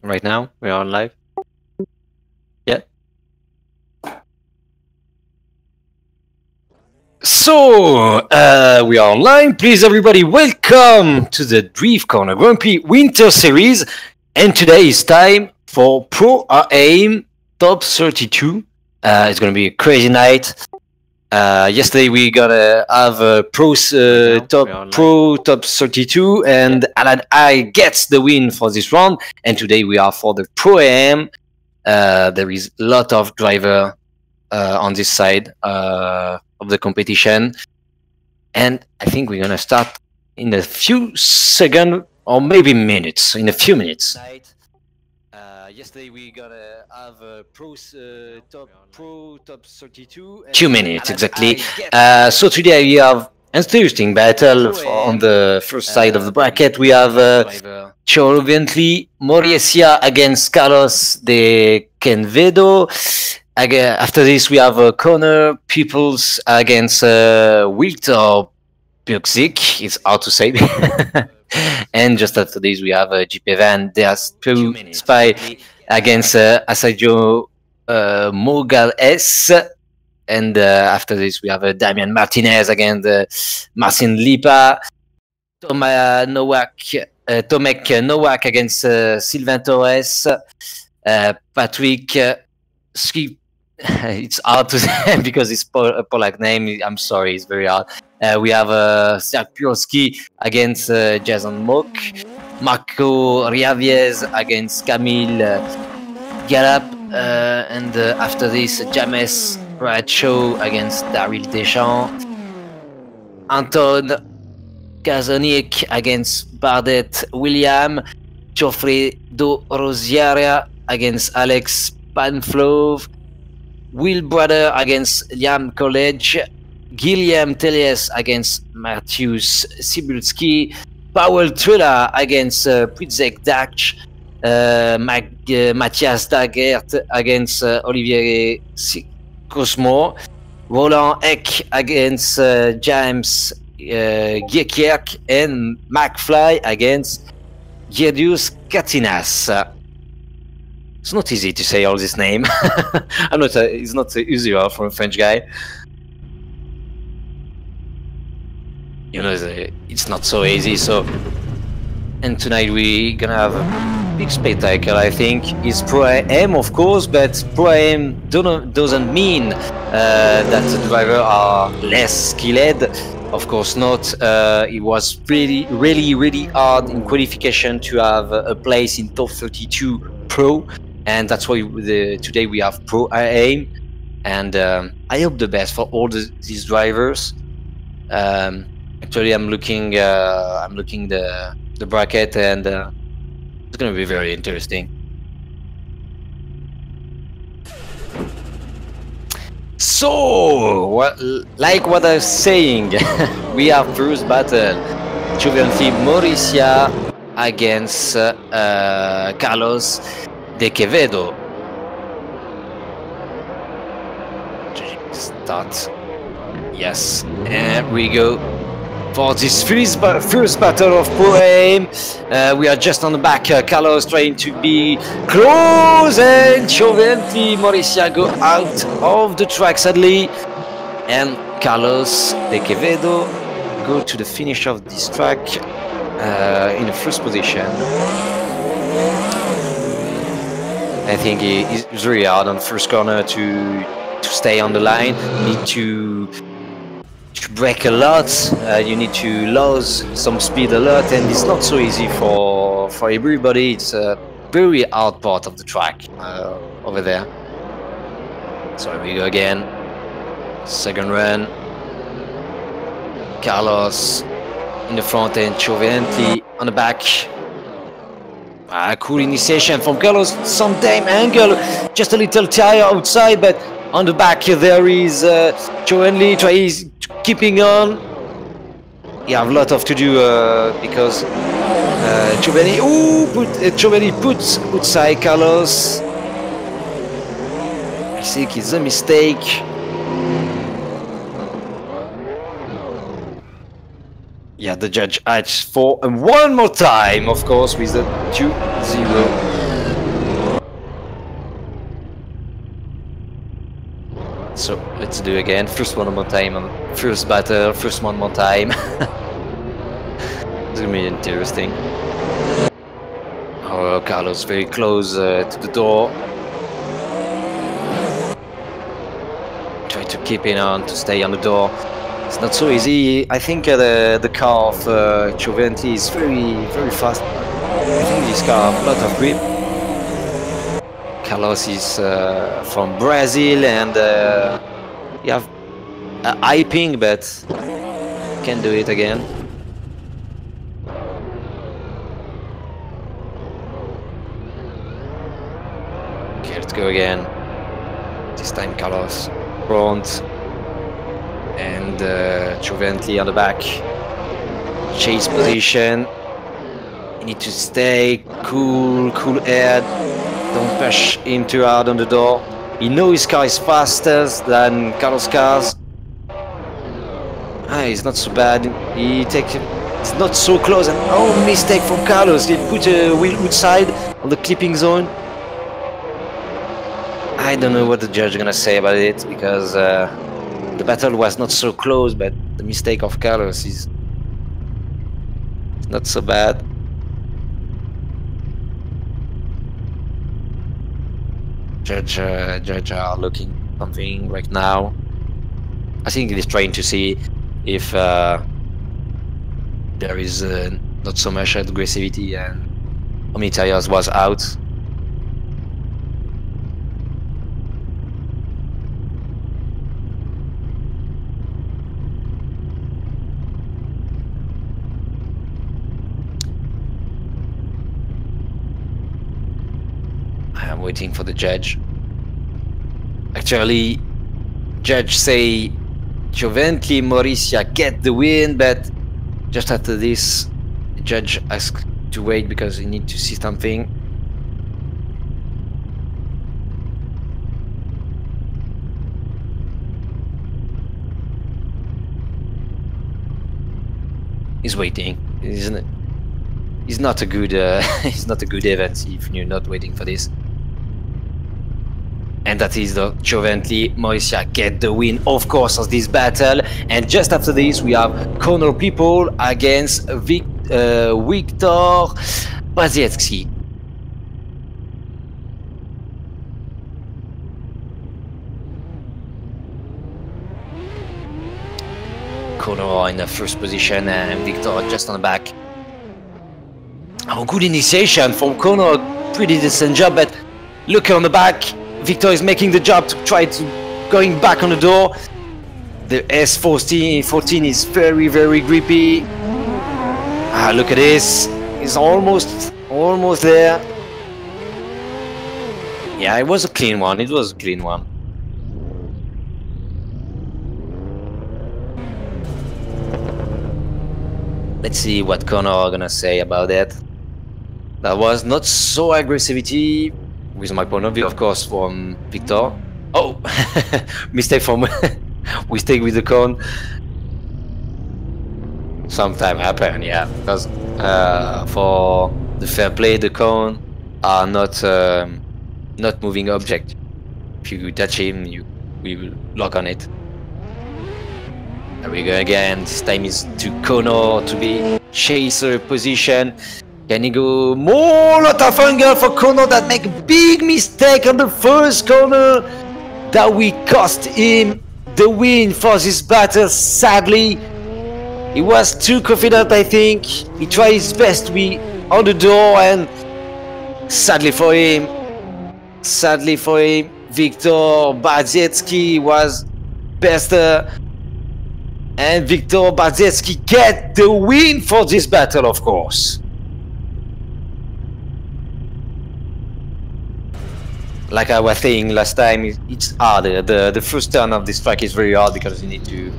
Right now, we are on live. Yeah. So, we are online. Please, everybody, welcome to the Drift Corner Grand Prix Winter Series. And today is time for ProAm Top 32. It's going to be a crazy night. Yesterday we gotta have Pro Top 32, and I gets the win for this round. And today we are for the ProAm. There is a lot of driver on this side of the competition, and I think we're gonna start in a few seconds or maybe minutes. In a few minutes. Yesterday we gotta have Pro Top 32. 2 minutes exactly. So today we have interesting battle on the first side of the bracket. We have Bentley Moricia against Carlos de Quevedo. After this we have Connor Peoples against Wiltor Buxic. It's hard to say. And just after this we have GP Van Deas Spy against Asajo Mogales. And after this we have Damian Martinez against Marcin Lipa. Tomek Nowak against Sylvain Torres. Patrick Skip. It's hard to say because it's a Polak name. I'm sorry, it's very hard. We have Sarpiorski against Jason Mock, Marco Riaviez against Camille Galap, and after this, James Bradshaw against Daryl Deschamps, Anton Kazonik against Bardet William, Geoffrey Do Rosiera against Alex Panflove, Will Brother against Liam College, Guillaume Tellies against Matthews Sibulski, Powell Trilla against Pritzek Dach, Matthias Daggert against Olivier Cosmo, Roland Eck against James Giekierk, and McFly against Giedius Katinas. It's not easy to say all this name. It's not usual for a French guy. You know, it's not so easy. So, and tonight we gonna have a big spectacle. I think it's ProAm, of course, but ProAm doesn't mean that the drivers are less skilled. Of course not. It was really hard in qualification to have a place in top 32 Pro. And that's why today we have ProAm, and I hope the best for all these drivers. Actually, I'm looking the bracket, and it's gonna be very interesting. So, like what I was saying, we have first battle: Juventus Mauricia against Carlos de Quevedo. Start. Yes, and we go for this first battle of ProAm. We are just on the back. Carlos trying to be close, and Giovanni Mauricia go out of the track sadly, and Carlos de Quevedo go to the finish of this track in the first position. I think it's very hard on the first corner to stay on the line. You need to brake a lot. You need to lose some speed a lot, and it's not so easy for everybody. It's a very hard part of the track over there. So here we go again. Second run. Carlos in the front and Giovanni on the back. Cool initiation from Carlos, some damn angle, just a little tire outside, but on the back there is Giovanni tries keeping on. He have a lot of to do because Giovanni puts outside Carlos. I think it's a mistake. Yeah, the judge asked for one more time, of course, with the 2-0. So let's do again. First one more time. First battle. First one more time. It's gonna be interesting. Oh, Carlos very close to the door. Try to keep it on to stay on the door. It's not so easy. I think the car of Giovanni is very fast. I think this car has a lot of grip. Carlos is from Brazil and you have high ping, but can do it again. Okay, let's go again. This time Carlos front and Giovanni on the back. Chase position. You need to stay cool head. Don't push him too hard on the door. He knows his car is faster than Carlos' cars. He's not so bad. It's not so close. And oh, mistake from Carlos. He put a wheel outside on the clipping zone. I don't know what the judge is gonna say about it because the battle was not so close, but the mistake of Carlos is not so bad. Judge are looking something right now. I think he's trying to see if there is not so much aggressivity and how many tires was out. I'm waiting for the judge. Actually, judge say Giovanni Mauricia get the win, but just after this, the judge asked to wait because he need to see something. He's waiting. He's not a good. He's not a good event if you're not waiting for this. And that is the Giovanni Mauricia get the win, of course, of this battle. And just after this, we have corner people against Victor Baziecki. Corner in the first position and Victor just on the back. Oh, good initiation from Corner, pretty decent job, but look on the back. Victor is making the job to try to going back on the door. The S14 is very grippy. Ah, look at this. It's almost there. Yeah, it was a clean one. It was a clean one. Let's see what Connor are gonna say about that. That was not so aggressivity. With my point of view, of course, from Victor. Oh, mistake from mistake with the cone. Sometime happen, yeah, because for the fair play, the cone are not moving object. If you touch him, we will lock on it. There we go again. This time is to Kono to be chaser position. Can he go more? Lot of angle for Kono that make a big mistake on the first corner. That we cost him the win for this battle, sadly. He was too confident, I think. He tried his best to be on the door and sadly for him, Victor Baziecki was better. And Victor Baziecki get the win for this battle, of course. Like I was saying last time, it's harder. The first turn of this track is very hard because you need to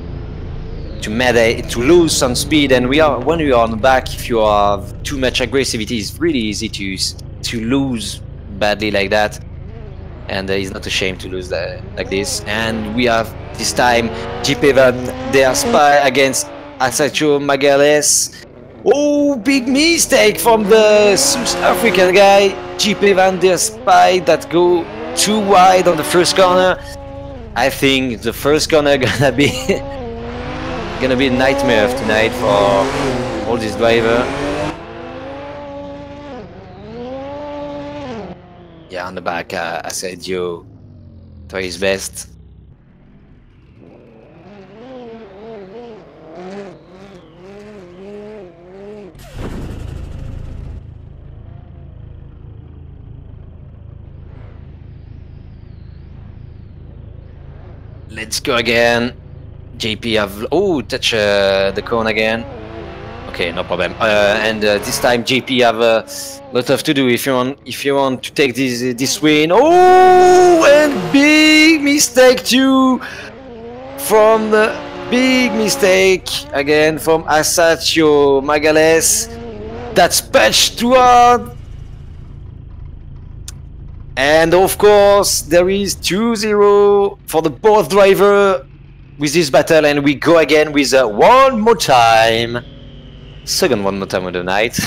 lose some speed, and when we are on the back, if you have too much aggressivity, it's really easy to lose badly like that. And he's not ashamed to lose that like this. And we have this time JP Van der Spy against Asacho Magales. Oh, big mistake from the South African guy, JP Van der Spy, that go too wide on the first corner. I think the first corner gonna be gonna be a nightmare tonight for all these driver. Yeah, on the back, I said Joe try his best. Let's go again. JP have touch the cone again. Okay, no problem. And this time JP have a lot of to do if you want to take this win. Oh, and big mistake too from the big mistake again from Asaccio Magales. That's patched too hard. And of course, there is 2-0 for the both driver with this battle, and we go again with one more time. Second one more time of the night.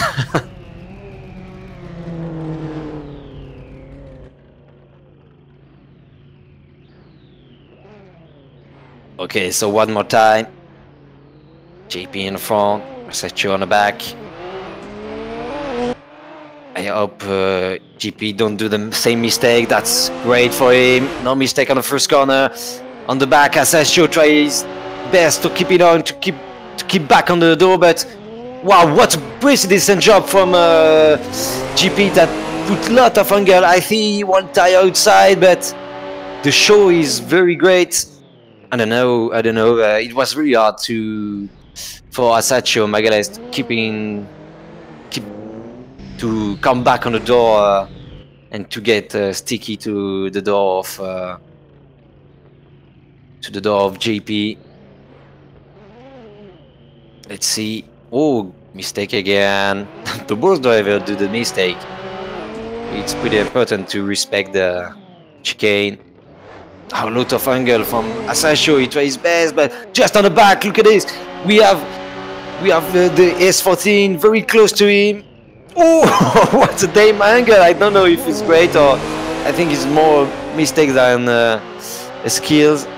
Okay, so one more time. JP in front, Asaccio on the back. I hope GP don't do the same mistake. That's great for him. No mistake on the first corner. On the back, Asaccio tries best to keep it on, to keep back on the door. But wow, what a pretty decent job from GP that put a lot of angle. I see one tire outside, but the show is very great. I don't know. It was really hard for Asaccio Magales to come back on the door and to get sticky to the door of JP. Let's see. Oh, mistake again. The both driver do the mistake. It's pretty important to respect the chicane. A lot of angle from Asaccio. He tries his best, but just on the back. Look at this. We have the S14 very close to him. Oh, what a damn angle! I don't know if it's great or I think it's more mistake than skills.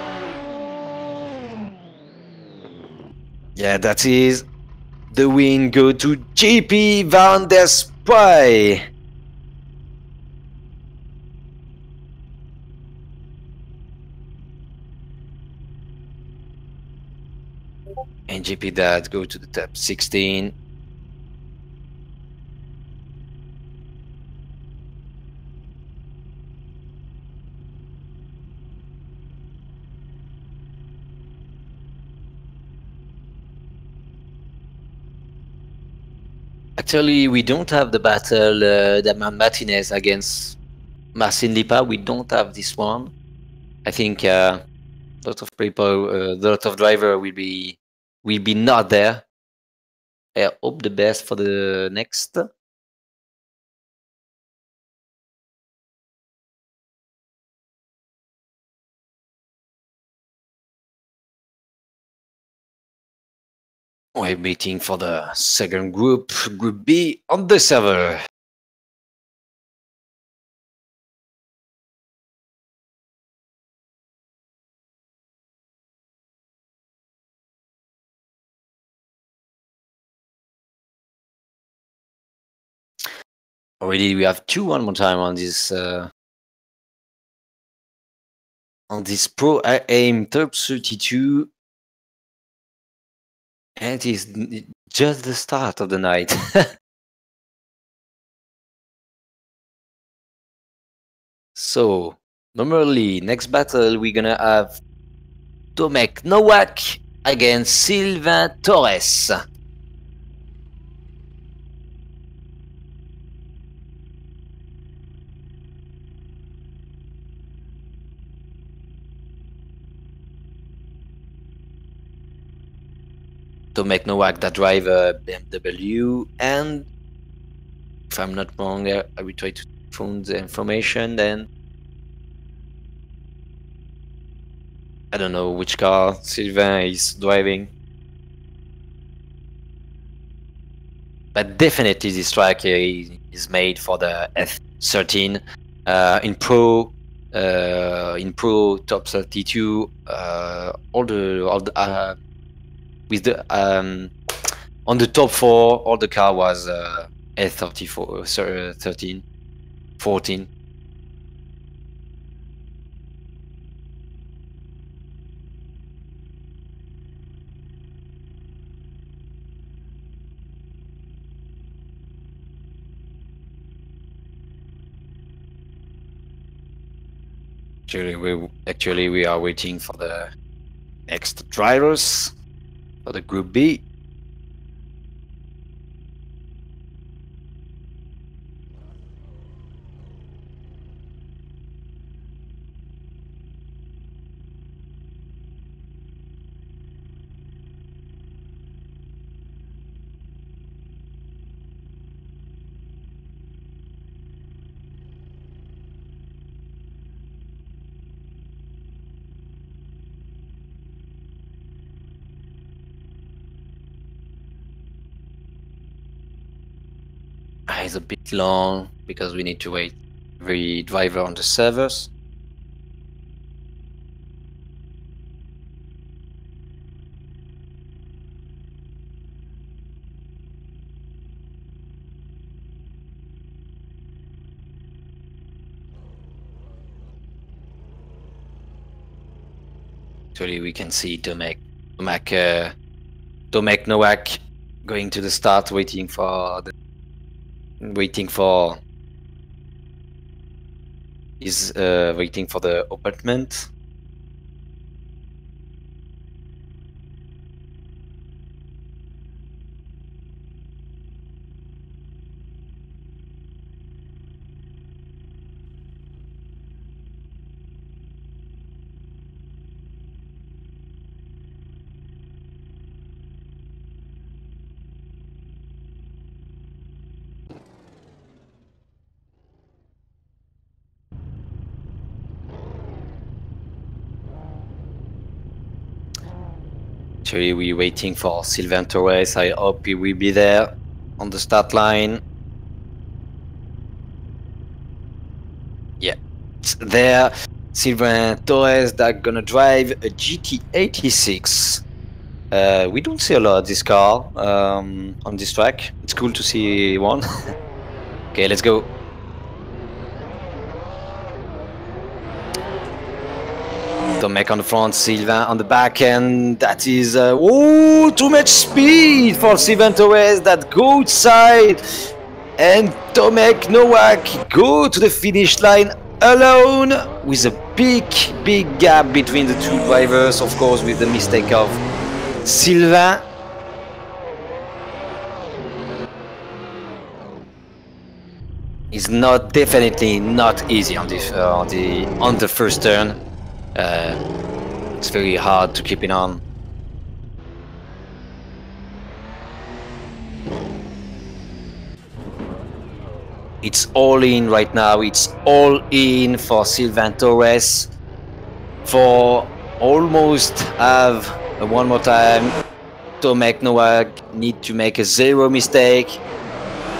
Yeah, that is the win go to JP van der Spy. And JP that go to the top 16. Actually, we don't have the battle Damian Martinez against Marcin Lipa. We don't have this one. I think a lot of people, a lot of driver will be not there. I hope the best for the next. We're waiting for the second group, Group B, on the server. Already we have two one more time on this ProAm Top 32. And it is just the start of the night. So, normally, next battle we're gonna have Tomek Nowak against Sylvain Torres. Tomek Nowak that drive a BMW, and if I'm not wrong, I will try to find the information then. I don't know which car Sylvain is driving. But definitely this track is made for the F13 in Pro. in Pro top 32. All the with the on the top 4, all the car was A34, 13, 14. Actually we are waiting for the next drivers for the Group B. It's a bit long because we need to wait every driver on the servers. Actually, we can see Tomek Nowak going to the start, waiting for the apartment. Actually, we're waiting for Sylvain Torres. I hope he will be there on the start line. Yeah, it's there. Sylvain Torres that gonna drive a GT86. We don't see a lot of this car on this track. It's cool to see one. Okay, let's go. Tomek on the front, Sylvain on the back, and that is too much speed for Sylvain Torres that go outside, and Tomek Nowak go to the finish line alone with a big gap between the two drivers, of course with the mistake of Sylvain. It's definitely not easy on the first turn. It's very hard to keep it on. It's all in right now. It's all in for Sylvain Torres for almost have one more time. Tomek Nowak need to make a 0 mistake,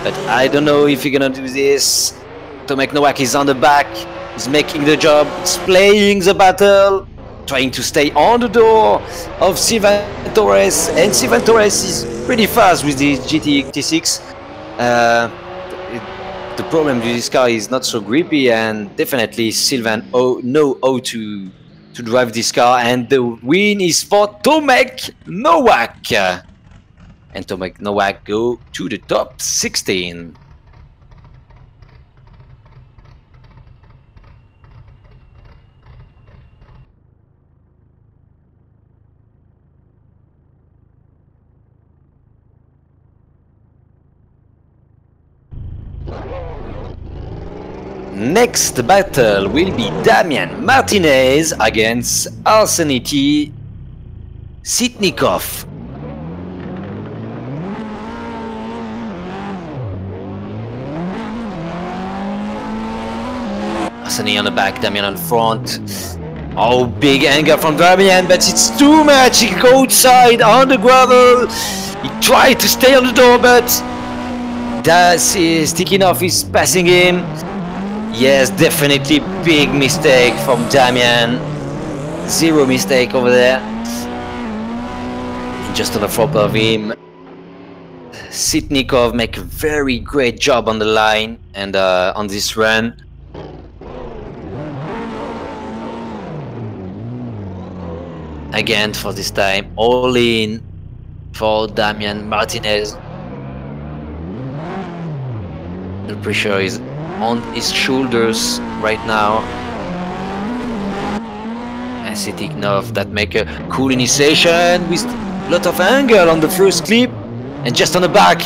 but I don't know if you're gonna do this. Tomek Nowak is on the back. He's making the job, he's playing the battle, trying to stay on the door of Sylvain Torres, and Sylvain Torres is pretty fast with the GT86. The problem with this car is not so grippy, and definitely Sylvain know how to drive this car, and the win is for Tomek Nowak. And Tomek Nowak go to the top 16. Next battle will be Damian Martinez against Arsenity Sitnikov. Arsenity on the back, Damian on the front. Oh, big anger from Damian, but it's too much. He goes outside on the gravel. He tried to stay on the door, but Sitnikov is passing him. Yes, definitely big mistake from Damian. Zero mistake over there. Just on the front of him. Sitnikov make a very great job on the line and on this run. Again, for this time, all in for Damian Martinez. The pressure is on his shoulders right now. And Sitnikov that make a cool initiation with a lot of angle on the first clip. And just on the back,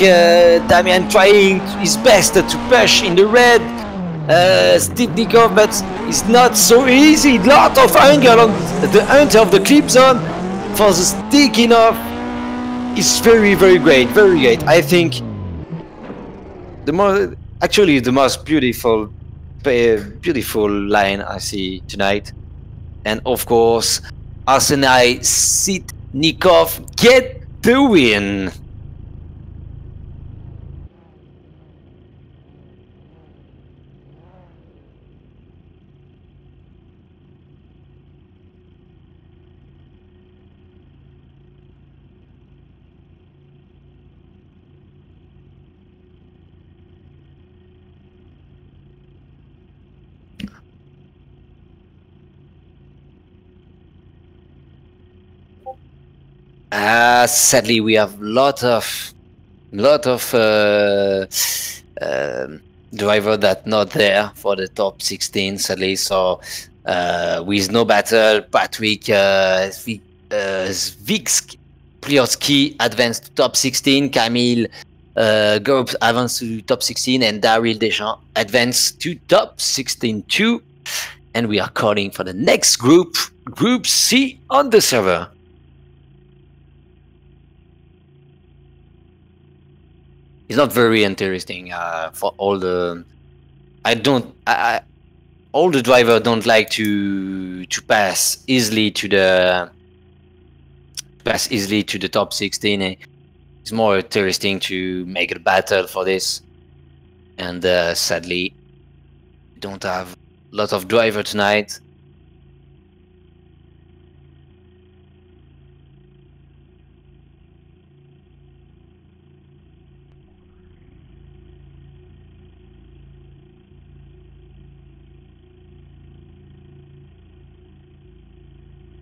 Damian trying his best to push in the red. Sitnikov, but it's not so easy. Lot of angle on the enter of the clip zone for the sticking off. It's very, very great, very great. I think the most beautiful line I see tonight. And of course, Arsenai Sitnikov get the win. Sadly, we have lot of driver that not there for the top 16. Sadly, so with no battle, Patrick Pliotski advanced to top 16. Camille Gorbs advanced to top 16, and Daryl Deschamps advanced to top 16 too. And we are calling for the next group, Group C on the server. It's not very interesting for all the. All the drivers don't like to pass easily to the top 16. It's more interesting to make a battle for this, and sadly, we don't have a lot of driver tonight.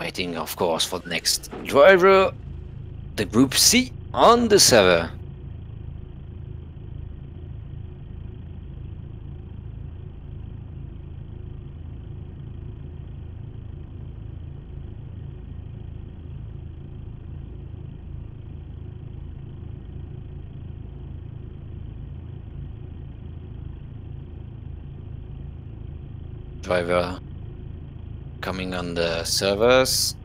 Waiting, of course, for the next driver, the Group C on the server. Driver coming on the servers.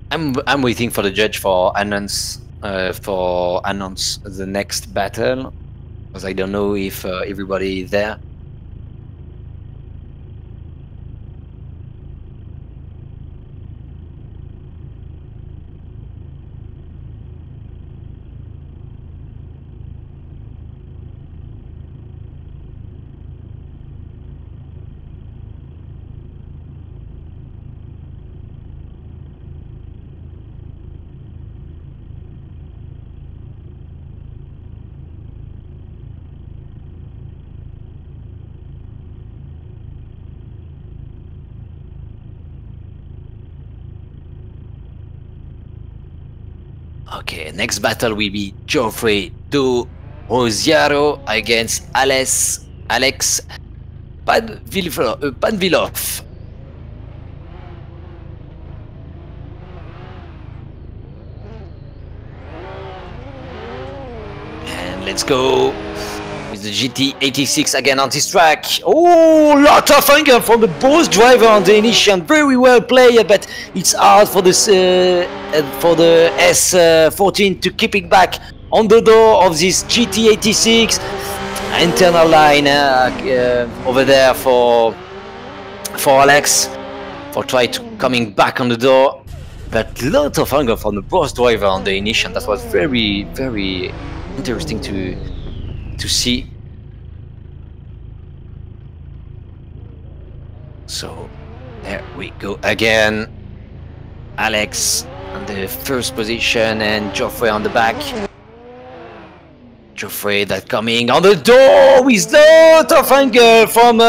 I'm waiting for the judge for announce the next battle, because I don't know if everybody is there. Okay, next battle will be Geoffrey Do Rosiero against Alex Panvilov. And let's go with the GT86 again on this track. Oh, lot of anger from the both driver on the initial. Very well played, but it's hard for this for the S14 to keep it back on the door of this GT86. Internal line over there for Alex for try to coming back on the door, but lot of anger from the boss driver on the initial. That was very interesting to see. So there we go again. Alex on the first position and Geoffrey on the back. Geoffrey that coming on the door with lot of angle from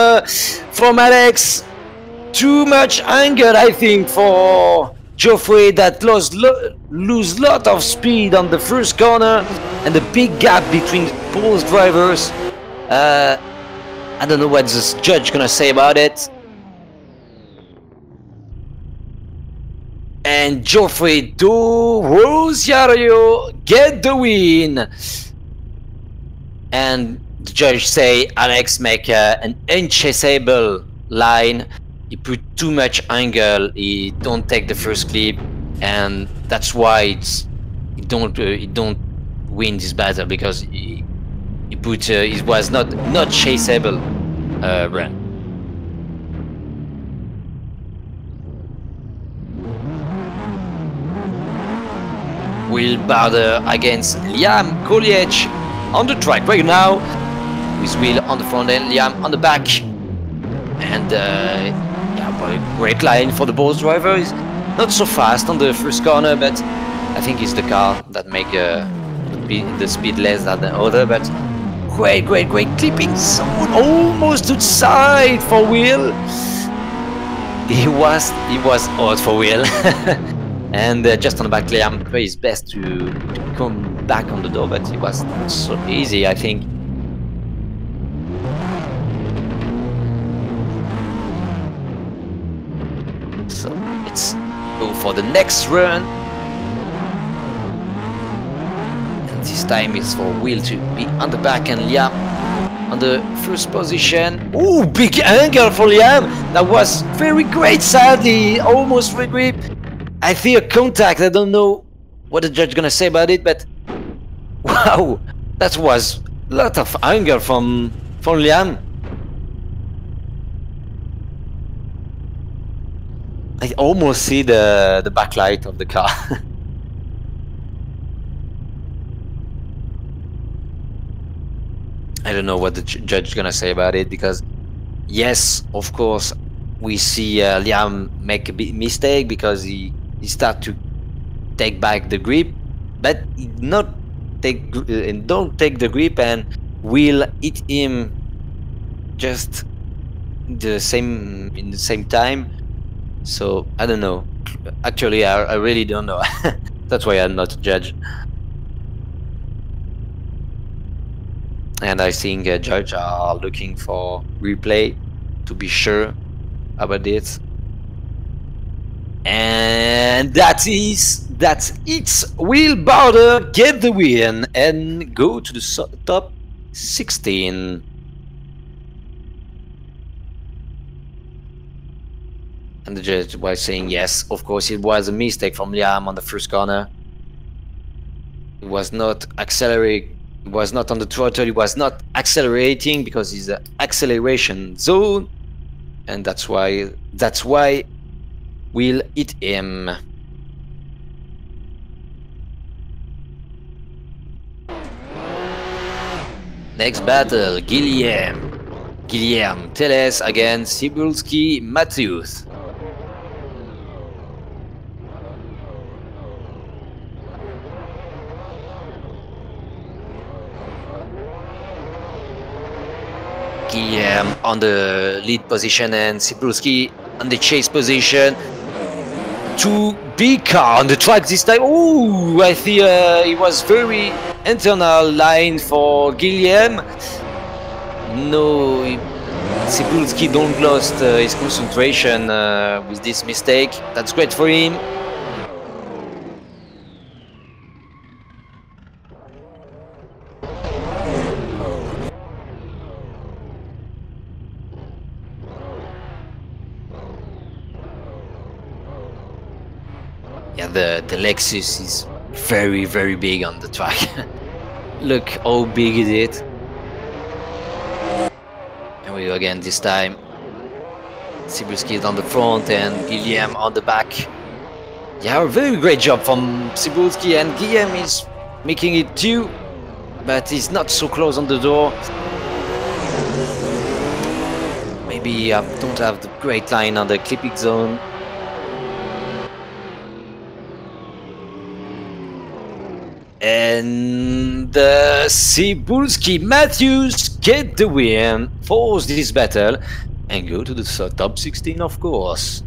Alex. Too much angle, I think, for Geoffrey that lose lot of speed on the first corner, and the big gap between both drivers. I don't know what this judge gonna say about it. And Geoffrey do Rosario get the win. And the judge say Alex make an unchaseable line. He put too much angle. He don't take the first clip, and that's why he don't win this battle, because he was not chaseable run. Will Barder against Liam Goliech on the track right now, with Will on the front end, Liam on the back, and yeah, great line for the both drivers. Not so fast on the first corner, but I think it's the car that make the speed less than the other. But great clipping zone, almost to the side for Will. He was hard for Will. And just on the back, Liam tried his best to come back on the door, but it was not so easy, I think. So let's go for the next run. And this time it's for Will to be on the back and Liam on the first position. Oh, big angle for Liam! That was very great, sadly, almost free grip. I feel contact. I don't know what the judge gonna say about it, but wow, that was a lot of anger from Liam. I almost see the backlight of the car. I don't know what the judge gonna say about it, because yes, of course, we see Liam make a big mistake because he start to take back the grip, but don't take the grip, and will hit him just in the same time. So I don't know. Actually, I really don't know. That's why I'm not a judge. And I think judges are looking for replay to be sure about it. And that's it. Will Barder get the win and go to the top 16. And the judge was saying yes, of course it was a mistake from Liam on the first corner. He was not accelerating. He was not on the throttle. He was not accelerating because it's an acceleration zone, and that's why will hit him. Next battle, Guillaume Teles against Cybulski Matthews. Guillaume on the lead position and Cybulski on the chase position. Two big car on the track this time. Oh, I feel it was very internal line for Guillaume. No, Cybulski don't lost his concentration with this mistake. That's great for him. Yeah, the Lexus is very big on the track. Look how big it is. Here we go again this time. Cybulski is on the front and Guillaume on the back. Yeah, a very great job from Cybulski, and Guillaume is making it too. but he's not so close on the door. Maybe I don't have the great line on the clipping zone. And Cebulski Matthews get the win, force this battle, and go to the top 16, of course.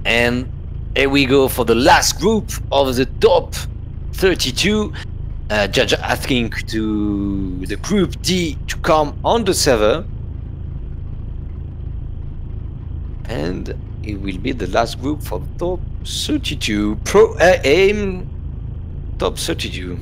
And here we go for the last group of the top 32. Judge asking to the group D to come on the server. And it will be the last group for the top 32. ProAm top 32.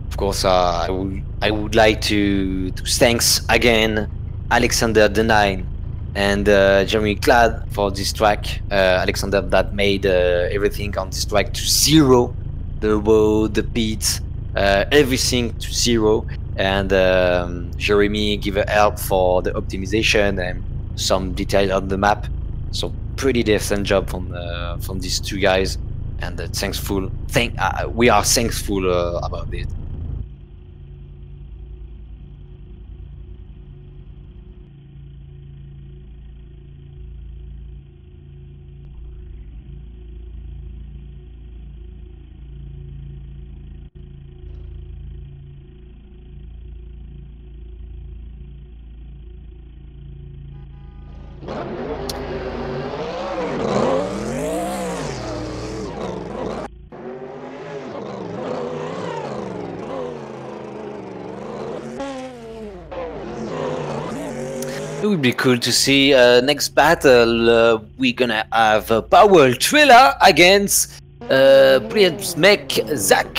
Of course, I would like to thanks again Alexander the Nine and Jeremy Clad for this track. Alexander that made everything on this track to zero, the road, the pits, everything to zero. And Jeremy give a help for the optimization and some detail on the map. So pretty decent job from these two guys, and thankful. We are thankful about it. It would be cool to see next battle. We're gonna have Powell Triller against Priesmek Zach.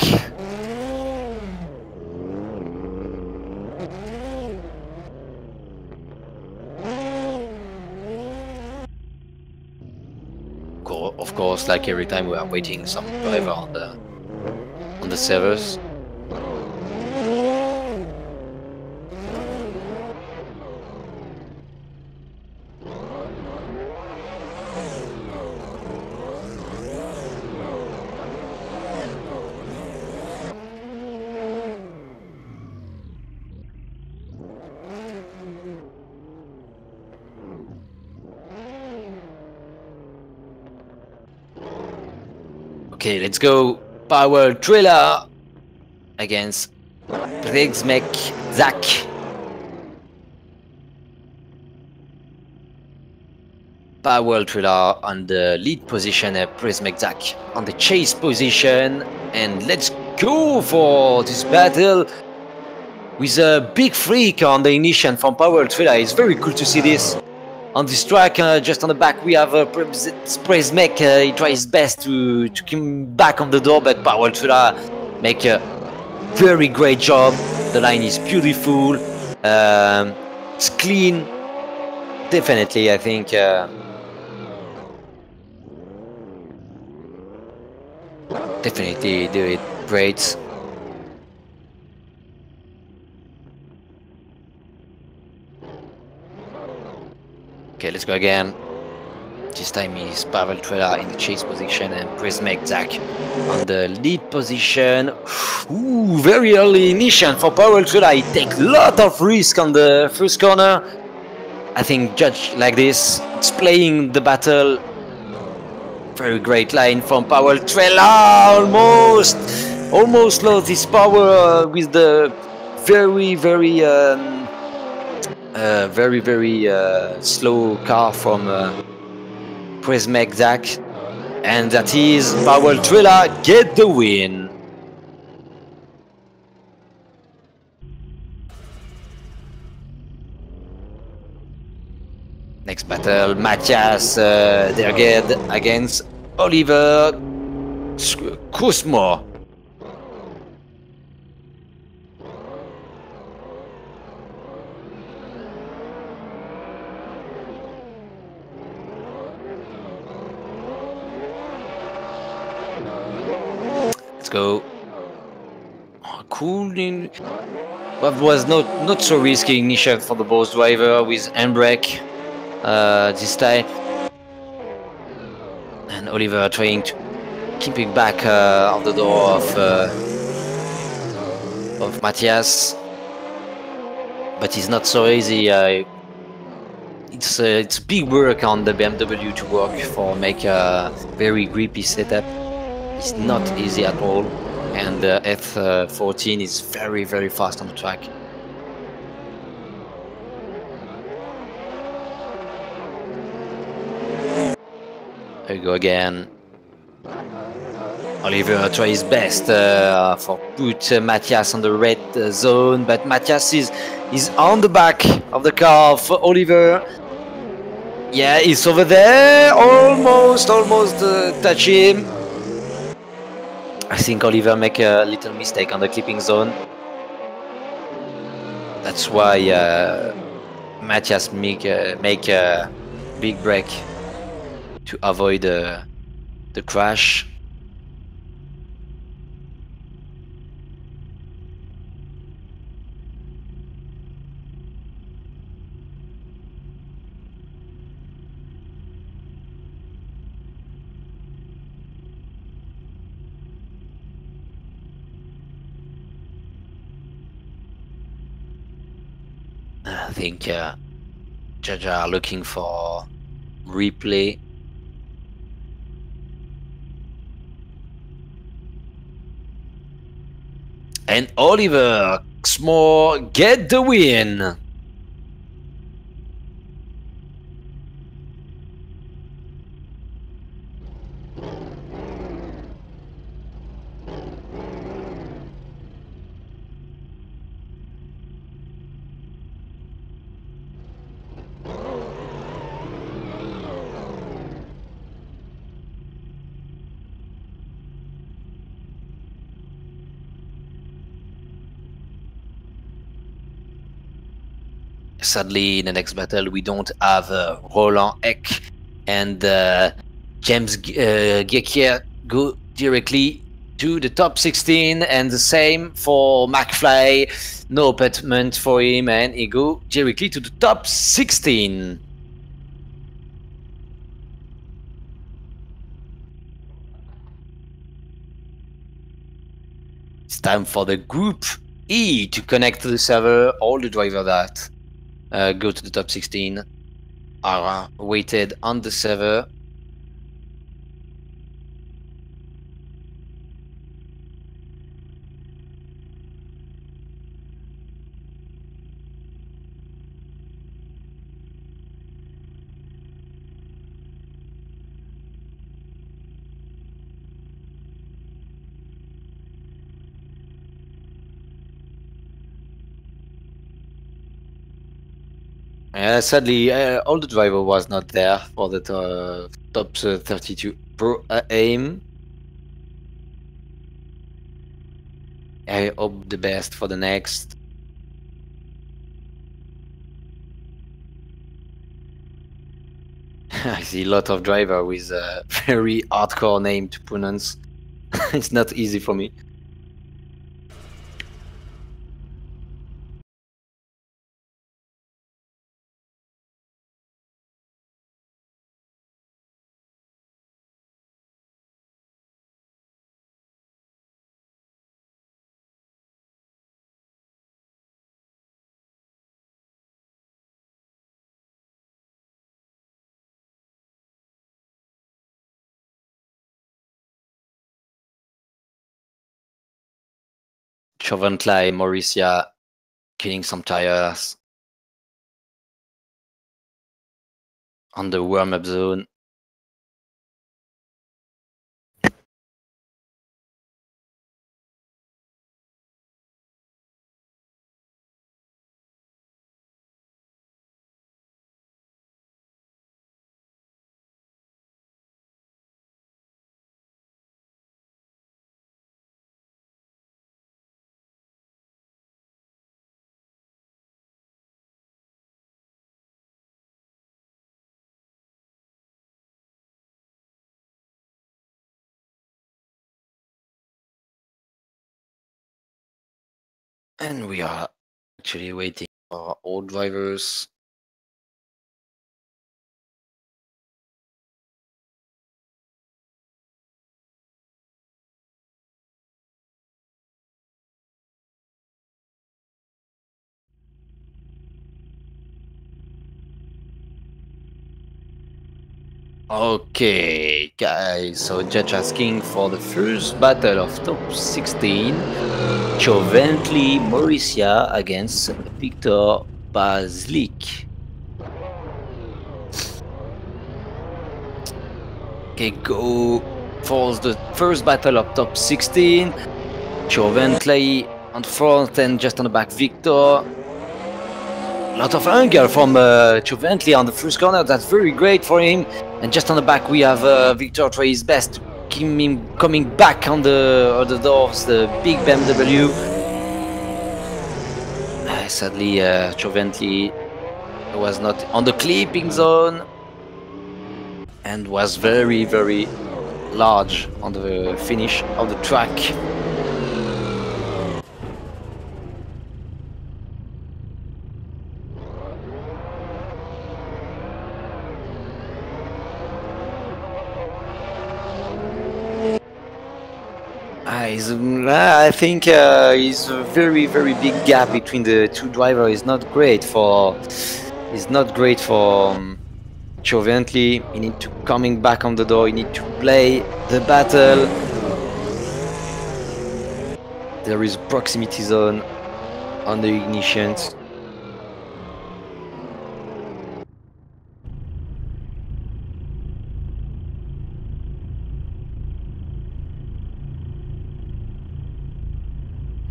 Of course, like every time we are waiting some driver on the servers. Okay, let's go. Power Triller against Priesmek Zach. Power Triller on the lead position, Priesmek Zach on the chase position. And let's go for this battle with a big freak on the ignition from Power Triller. It's very cool to see this. On this track, just on the back, we have Priesmek. He tries his best to come back on the door, but Power Triller make a very great job. The line is beautiful. It's clean. Definitely, I think. Definitely do it great. Okay, let's go again. This time is Pavel Triller in the chase position and Priesmek Zach on the lead position. Ooh, very early ignition for Pavel Triller. He takes a lot of risk on the first corner. I think judge like this, it's playing the battle. Very great line from Pavel Triller. Almost lost his power with the very slow car from Priesmek Zach, and that is Powell Triller get the win. Next battle, Matthias Derged against Oliver Kusmo. go. Oh, cool. That was not so risky initial for the boss driver with handbrake this time. And Oliver trying to keep it back of the door of Matthias. But it's not so easy. It's big work on the BMW to work for make a very grippy setup. It's not easy at all, and the F14 is very fast on the track. There you go again. Oliver tries his best for put Matthias on the red zone, but Matthias is on the back of the car for Oliver. Yeah, he's over there, almost touch him. I think Oliver make a little mistake on the clipping zone. That's why Matthias make a big break to avoid the crash. I think judges are looking for replay. And Oliver Xmore get the win. Sadly, in the next battle, we don't have Roland Eck and James Gekier go directly to the top 16, and the same for McFly. No appointment for him, and he go directly to the top 16. It's time for the Group E to connect to the server. All the drivers that go to the top 16 are waited on the server. Sadly, all the driver was not there for the top 32 ProAm. I hope the best for the next. I see a lot of driver with a very hardcore name to pronounce. It's not easy for me. Chauventlay, Mauricia, killing some tires on the warm-up zone. And we are actually waiting for all drivers. Okay, guys, so judge asking for the first battle of top 16, Chovently Mauricia against Victor Baslik. Okay, go for the first battle of top 16, Chovently on front and just on the back Victor. A lot of anger from Chovently on the first corner, that's very great for him. And just on the back we have Victor try his best to keep him coming back on the doors, the big BMW. Sadly, Chovently was not on the clipping zone and was very, very large on the finish of the track. I think it's a very, very big gap between the two drivers. It's not great for. It's not great for Chovently. He need to coming back on the door. He need to play the battle. There is a proximity zone on the ignitions.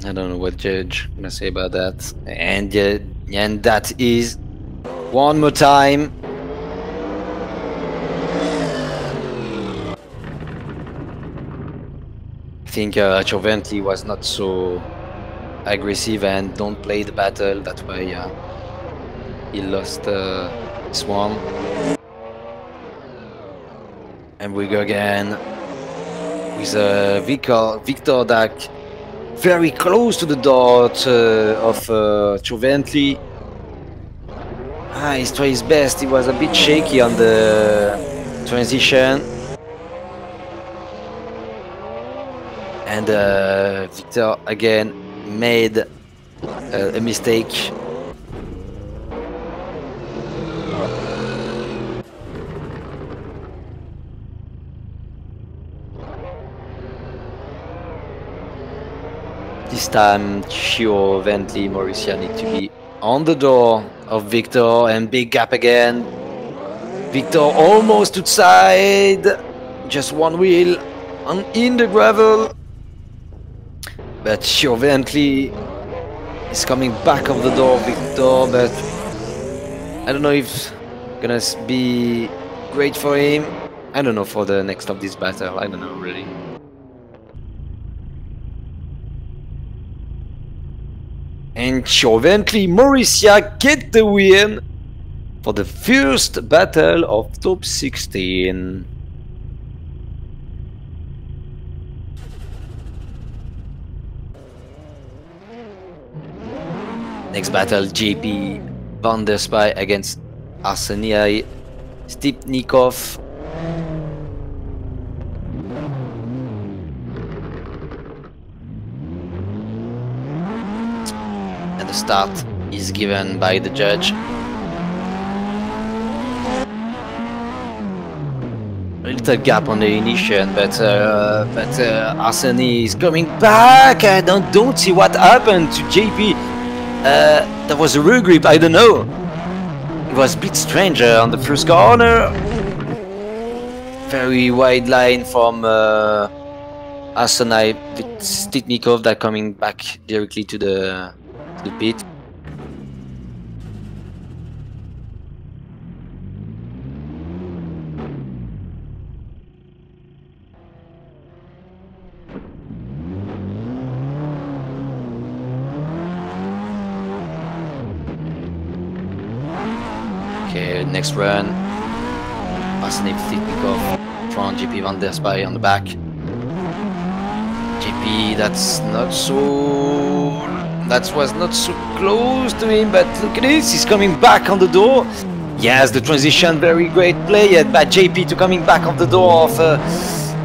I don't know what judge gonna say about that. And that is one more time. I think Chovently was not so aggressive and don't play the battle. That's why he lost this one. And we go again with Victor Dak. Very close to the dot of Chovently. He's tried his best. He was a bit shaky on the transition. And Victor again made a mistake. This time, Chovently Mauricia need to be on the door of Victor, and big gap again. Victor almost outside, just one wheel in the gravel. But Chovently is coming back of the door, Victor, but I don't know if it's gonna be great for him. I don't know for the next of this battle, I don't know really. And Chovently Mauricia get the win for the first battle of top 16. Next battle, JP Van der Spy against Arseniy Stipnikov. And the start is given by the judge. A little gap on the ignition, but Arseniy is coming back. I don't see what happened to JP. There was a rear grip, I don't know. It was a bit strange on the first corner. Very wide line from Arseniy with Stitnikov that coming back directly to the pit. Okay, next run. Arseniy Stitnikov from JP Van der Spy on the back. JP, that's not so That was not so close to him, but look at this, he's coming back on the door. Yes, the transition, very great play, yet by JP to coming back on the door of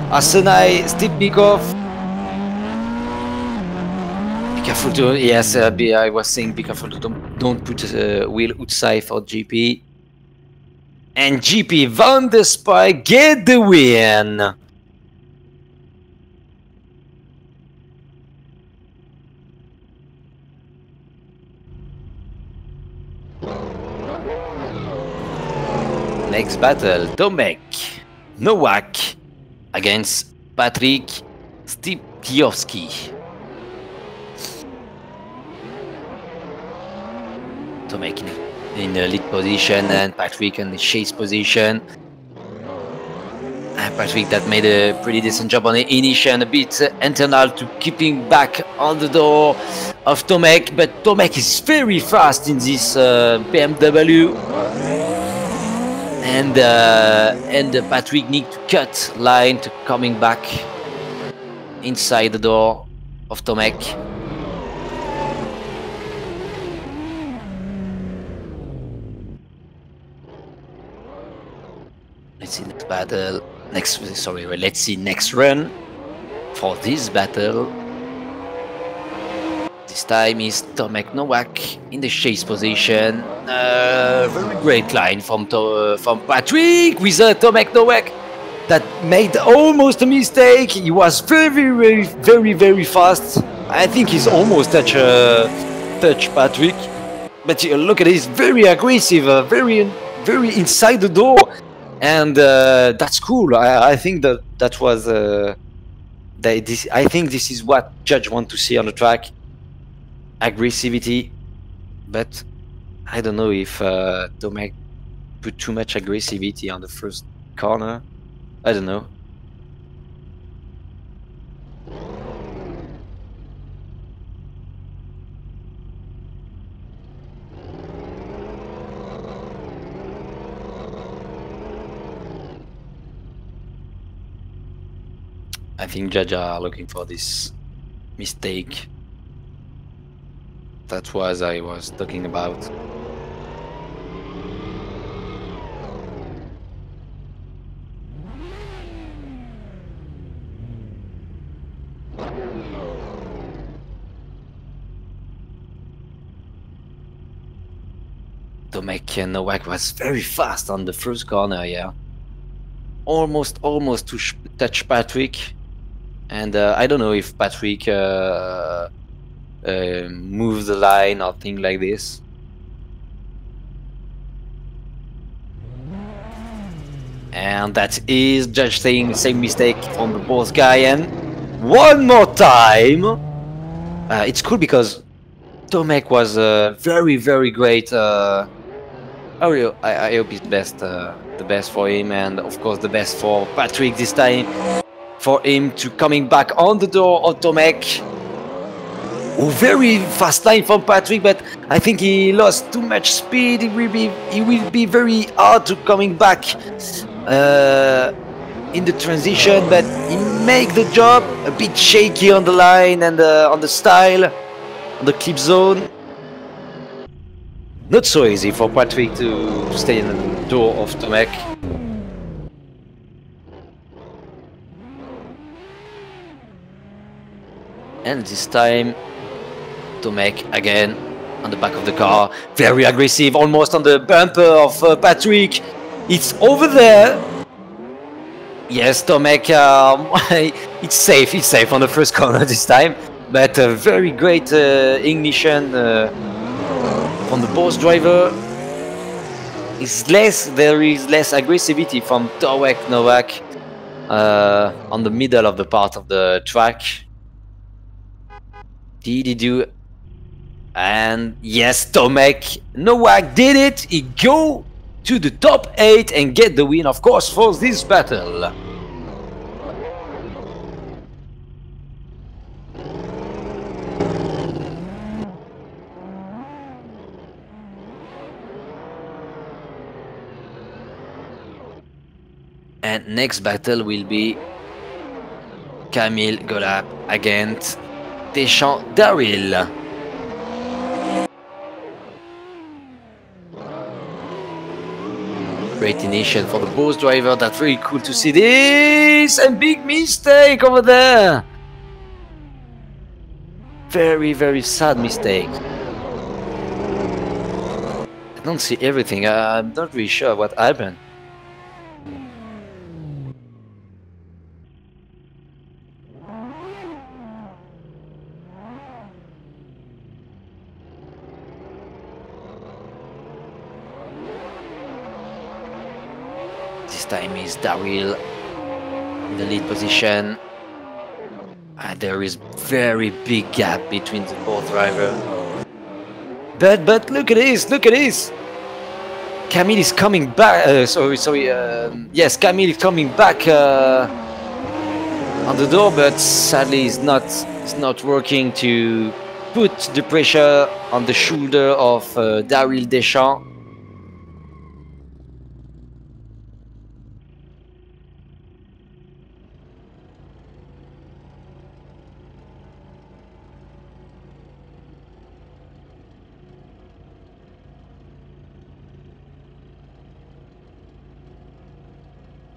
Arsenai Stipnikov. Be careful to, yes, I was saying be careful to don't put wheel outside for GP. And GP Van der Spy get the win. Next battle, Tomek Nowak against Patrick Stipkiowski. Tomek in the lead position and Patrick in the chase position. And Patrick that made a pretty decent job on the initial, a bit internal to keeping back on the door of Tomek, but Tomek is very fast in this BMW. And Patrick need to cut line to coming back inside the door of Tomek. Let's see next battle. Let's see next run for this battle. This time is Tomek Nowak in the chase position. Very great line from Patrick with Tomek Nowak that made almost a mistake. He was very fast. I think he's almost touch Patrick. But look at this, very aggressive, very inside the door, and that's cool. I think that was. I think this is what judge want to see on the track. Aggressivity, but I don't know if Tomek put too much aggressivity on the first corner. I don't know. I think judges are looking for this mistake. That was I was talking about. Tomek Nowak was very fast on the first corner, yeah. Almost to touch Patrick, and I don't know if Patrick move the line or thing like this. And that is just saying same mistake from the both guy, and one more time. It's cool because Tomek was very great. I hope it's the best for him, and of course the best for Patrick this time, for him to coming back on the door of Tomek. Oh, very fast line from Patrick, but I think he lost too much speed. It will be very hard to coming back in the transition, but he make the job. A bit shaky on the line and on the style, on the clip zone. Not so easy for Patrick to stay in the door of Tomek. And this time Tomek again on the back of the car, very aggressive, almost on the bumper of Patrick. It's over there. Yes, Tomek, it's safe on the first corner this time, but very great ignition from the boss driver. There is less aggressivity from Tomek Nowak on the middle of the part of the track. Did he do? And yes, Tomek Nowak did it. He go to the top 8 and get the win, of course, for this battle. And next battle will be Camille Golap against Deschamps Daryl. Great initial for the both driver. That's very cool to see this. And big mistake over there. Very, very sad mistake. I don't see everything. I'm not really sure what happened. This time is Daryl in the lead position. There is very big gap between the both driver. But look at this! Look at this! Camille is coming back. Yes, Camille is coming back on the door, but sadly it's not working to put the pressure on the shoulder of Daryl Deschamps.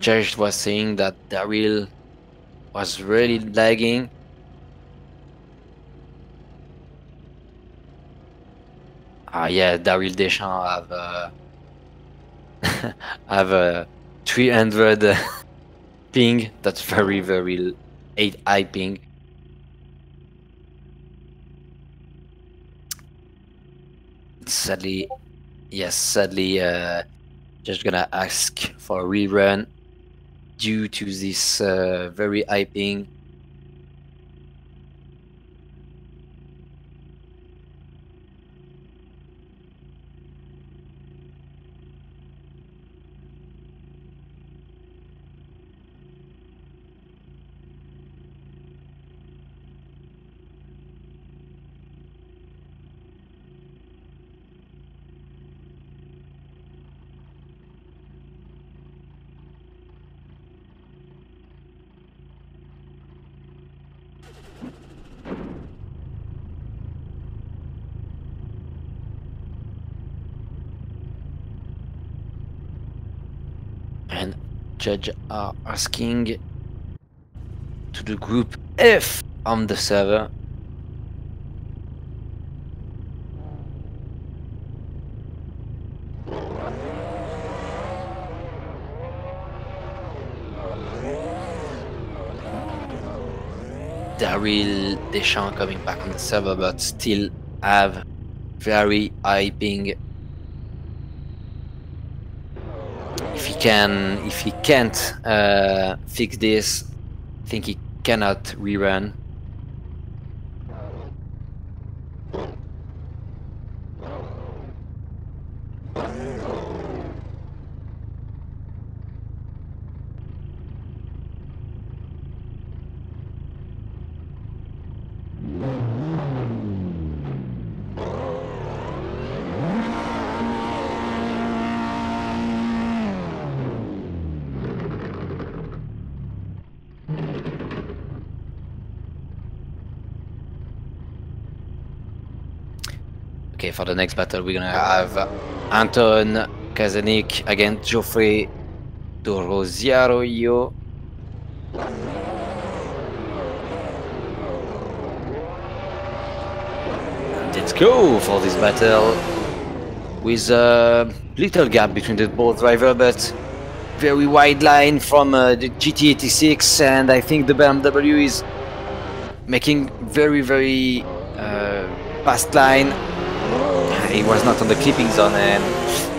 Judge was saying that Daryl was really lagging. Yeah, Daryl Deschamps have a 300 ping. That's very, very high ping. Sadly, just gonna ask for a rerun due to this very high ping. And judge are asking to the group F on the server. Daryl Deschamps coming back on the server, but still have very high ping. If he can't fix this, I think he cannot rerun. Okay, for the next battle, we're gonna have Anton Kazanik against Geoffrey Dorosiaroyo. Let's go for this battle with a little gap between the both drivers, but very wide line from the GT86, and I think the BMW is making very, very fast line. He was not on the clipping zone, and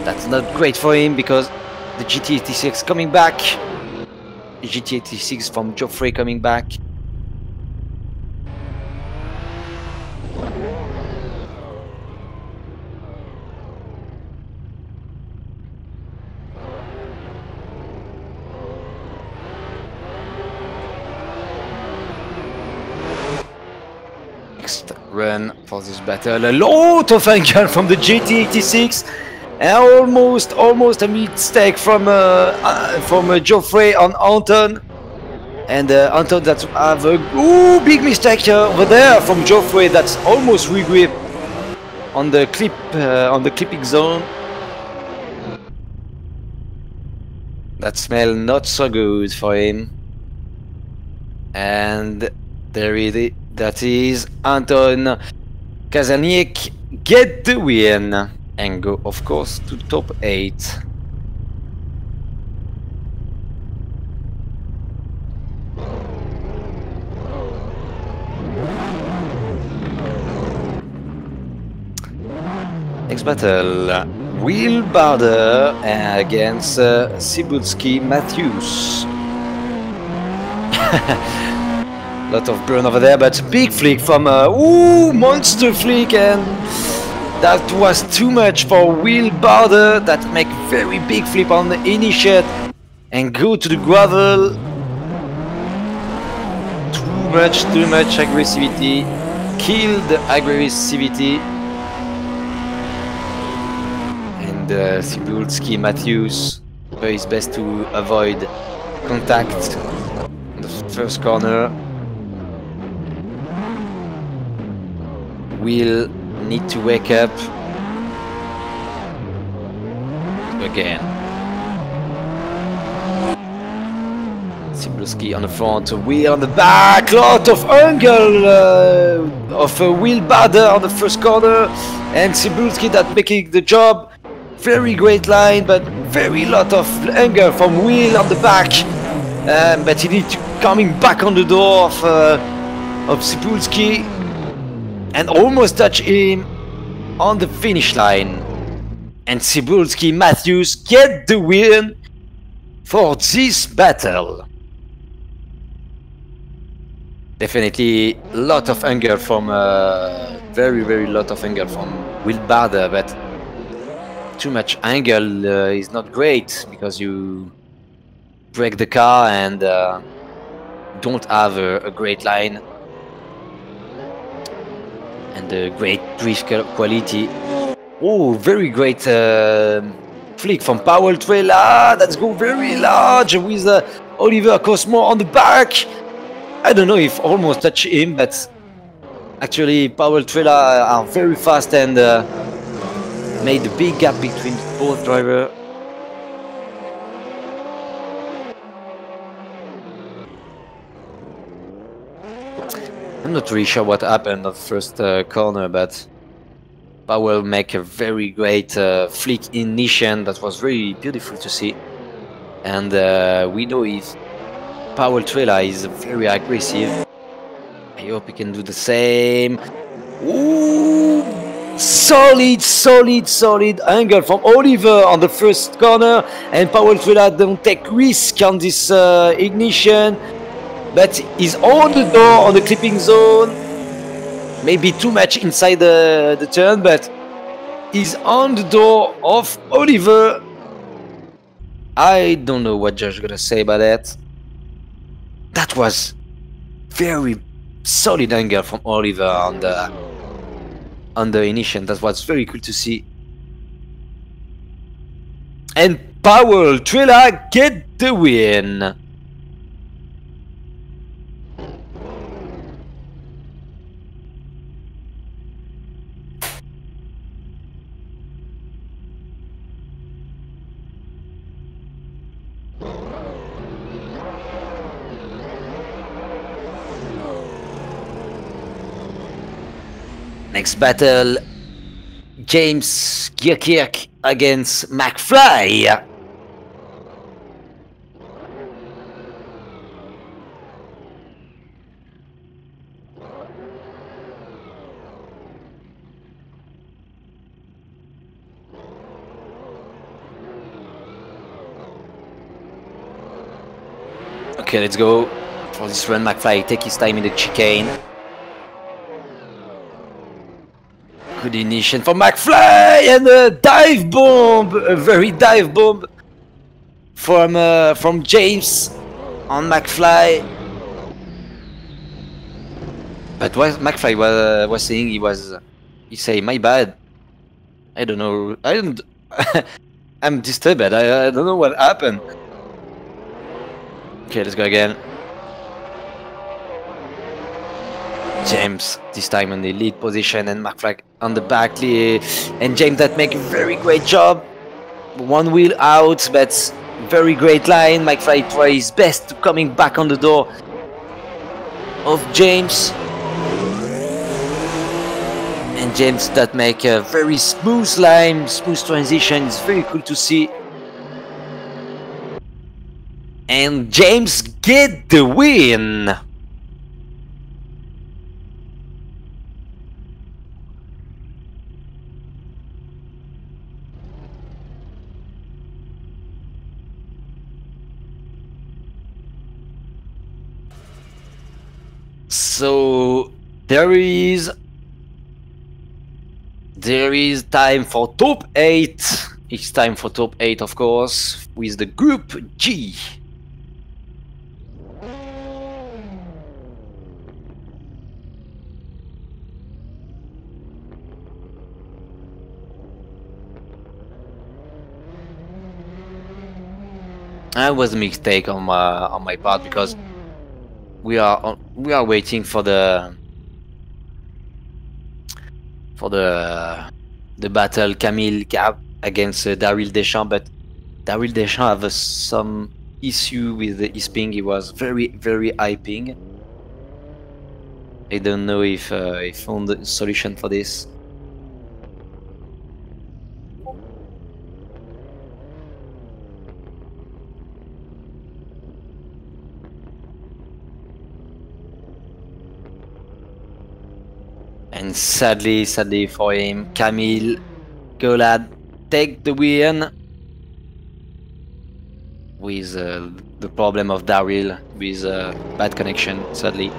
that's not great for him because the GT86 coming back. GT86 from Geoffrey coming back. Next run for this battle, a lot of angle from the GT86, and almost a mistake from Geoffrey on Anton, and Anton that have a big mistake over there from Geoffrey. That's almost regrip on the clipping zone. That smell not so good for him. And there it is. That is Anton Kazaniec get the win and go, of course, to top 8. Next battle, Will Barder against Cybulski Matthews. Lot of burn over there, but big flick from ooh, monster flick, and that was too much for Will Barder. That make very big flip on the initiate and go to the gravel. Too much aggressivity. Kill the aggressivity. And Cybulski Matthews does his best to avoid contact on the first corner. Will need to wake up again. Cybulski on the front, Will on the back, lot of angle of Will Barder on the first corner, and Cybulski that making the job. Very great line, but very lot of anger from Will on the back, but he needs to coming back on the door of Cybulski. And almost touch him on the finish line. And Cybulski Matthews get the win for this battle. Definitely a lot of anger from very lot of anger from Will Barder, but too much angle is not great because you break the car and don't have a great line. And a great drift quality. Oh, very great flick from Powell Trailer. Let's go very large with Oliver Cosmo on the back. I don't know if almost touch him, but actually Powell Trailer are very fast and made a big gap between both drivers. I'm not really sure what happened at the first corner, but Powell make a very great flick ignition that was very beautiful to see. And we know if Powell Trailer is very aggressive. I hope he can do the same. Ooh, solid angle from Oliver on the first corner, and Powell Trailer don't take risk on this ignition. But he's on the door on the clipping zone. Maybe too much inside the turn, but he's on the door of Oliver. I don't know what Josh gonna say about that. That was very solid angle from Oliver on the initiation. That was very cool to see. And Powell Trailer get the win. Next battle, James Gierkirk against McFly. Okay, let's go for this run. McFly take his time in the chicane. Good initiation for McFly and a dive bomb, a very dive bomb from James on McFly. But what McFly was saying, he say my bad. I don't know. I don't. I'm disturbed. I don't know what happened. Okay, let's go again. James this time on the lead position and McFly on the back, and James that make a very great job. One wheel out, but very great line. McFly tries his best to coming back on the door of James. And James that make a very smooth line, smooth transition. It's very cool to see. And James get the win. So there is time for top 8. It's time for top 8, of course, with the group G. That was a mistake on my part, because we are waiting for the battle Camille against Daryl Deschamps, but Daryl Deschamps have some issue with his ping. He was very high ping. I don't know if he found a solution for this. And sadly for him, Camille Golad take the win with the problem of Daryl with bad connection. Sadly,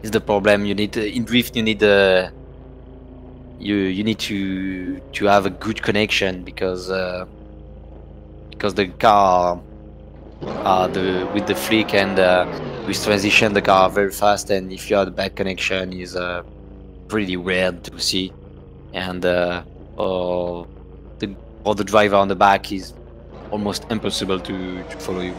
is the problem. You need in drift. You need you need to have a good connection, because the car with the flick and with transition, the car very fast, and if you have a bad connection, is pretty rare to see, and or the driver on the back is almost impossible to follow you.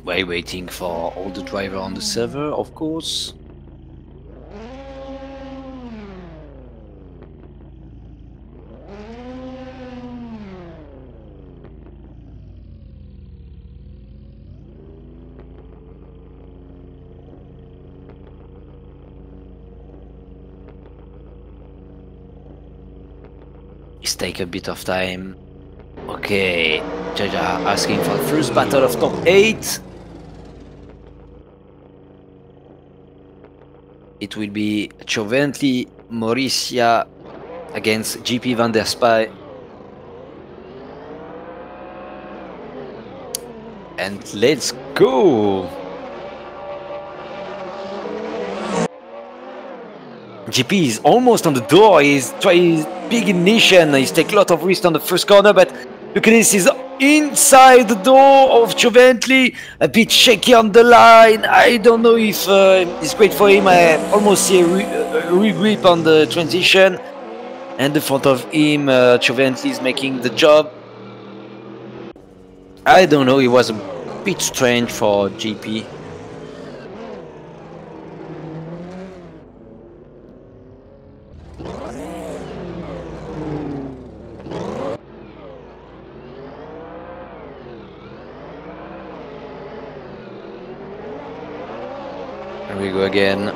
We're waiting for all the driver on the server, of course. It's take a bit of time. Okay, Jaja asking for the first battle of top 8. It will be Choventli Mauricia against GP Van der Spy. And let's go! GP is almost on the door. He's trying big ignition. He's taking a lot of risk on the first corner, but look at this. He's inside the door of Choventli. A bit shaky on the line. I don't know if it's great for him. I almost see a regrip on the transition. And the front of him, Choventli is making the job. I don't know. It was a bit strange for GP. Here we go again.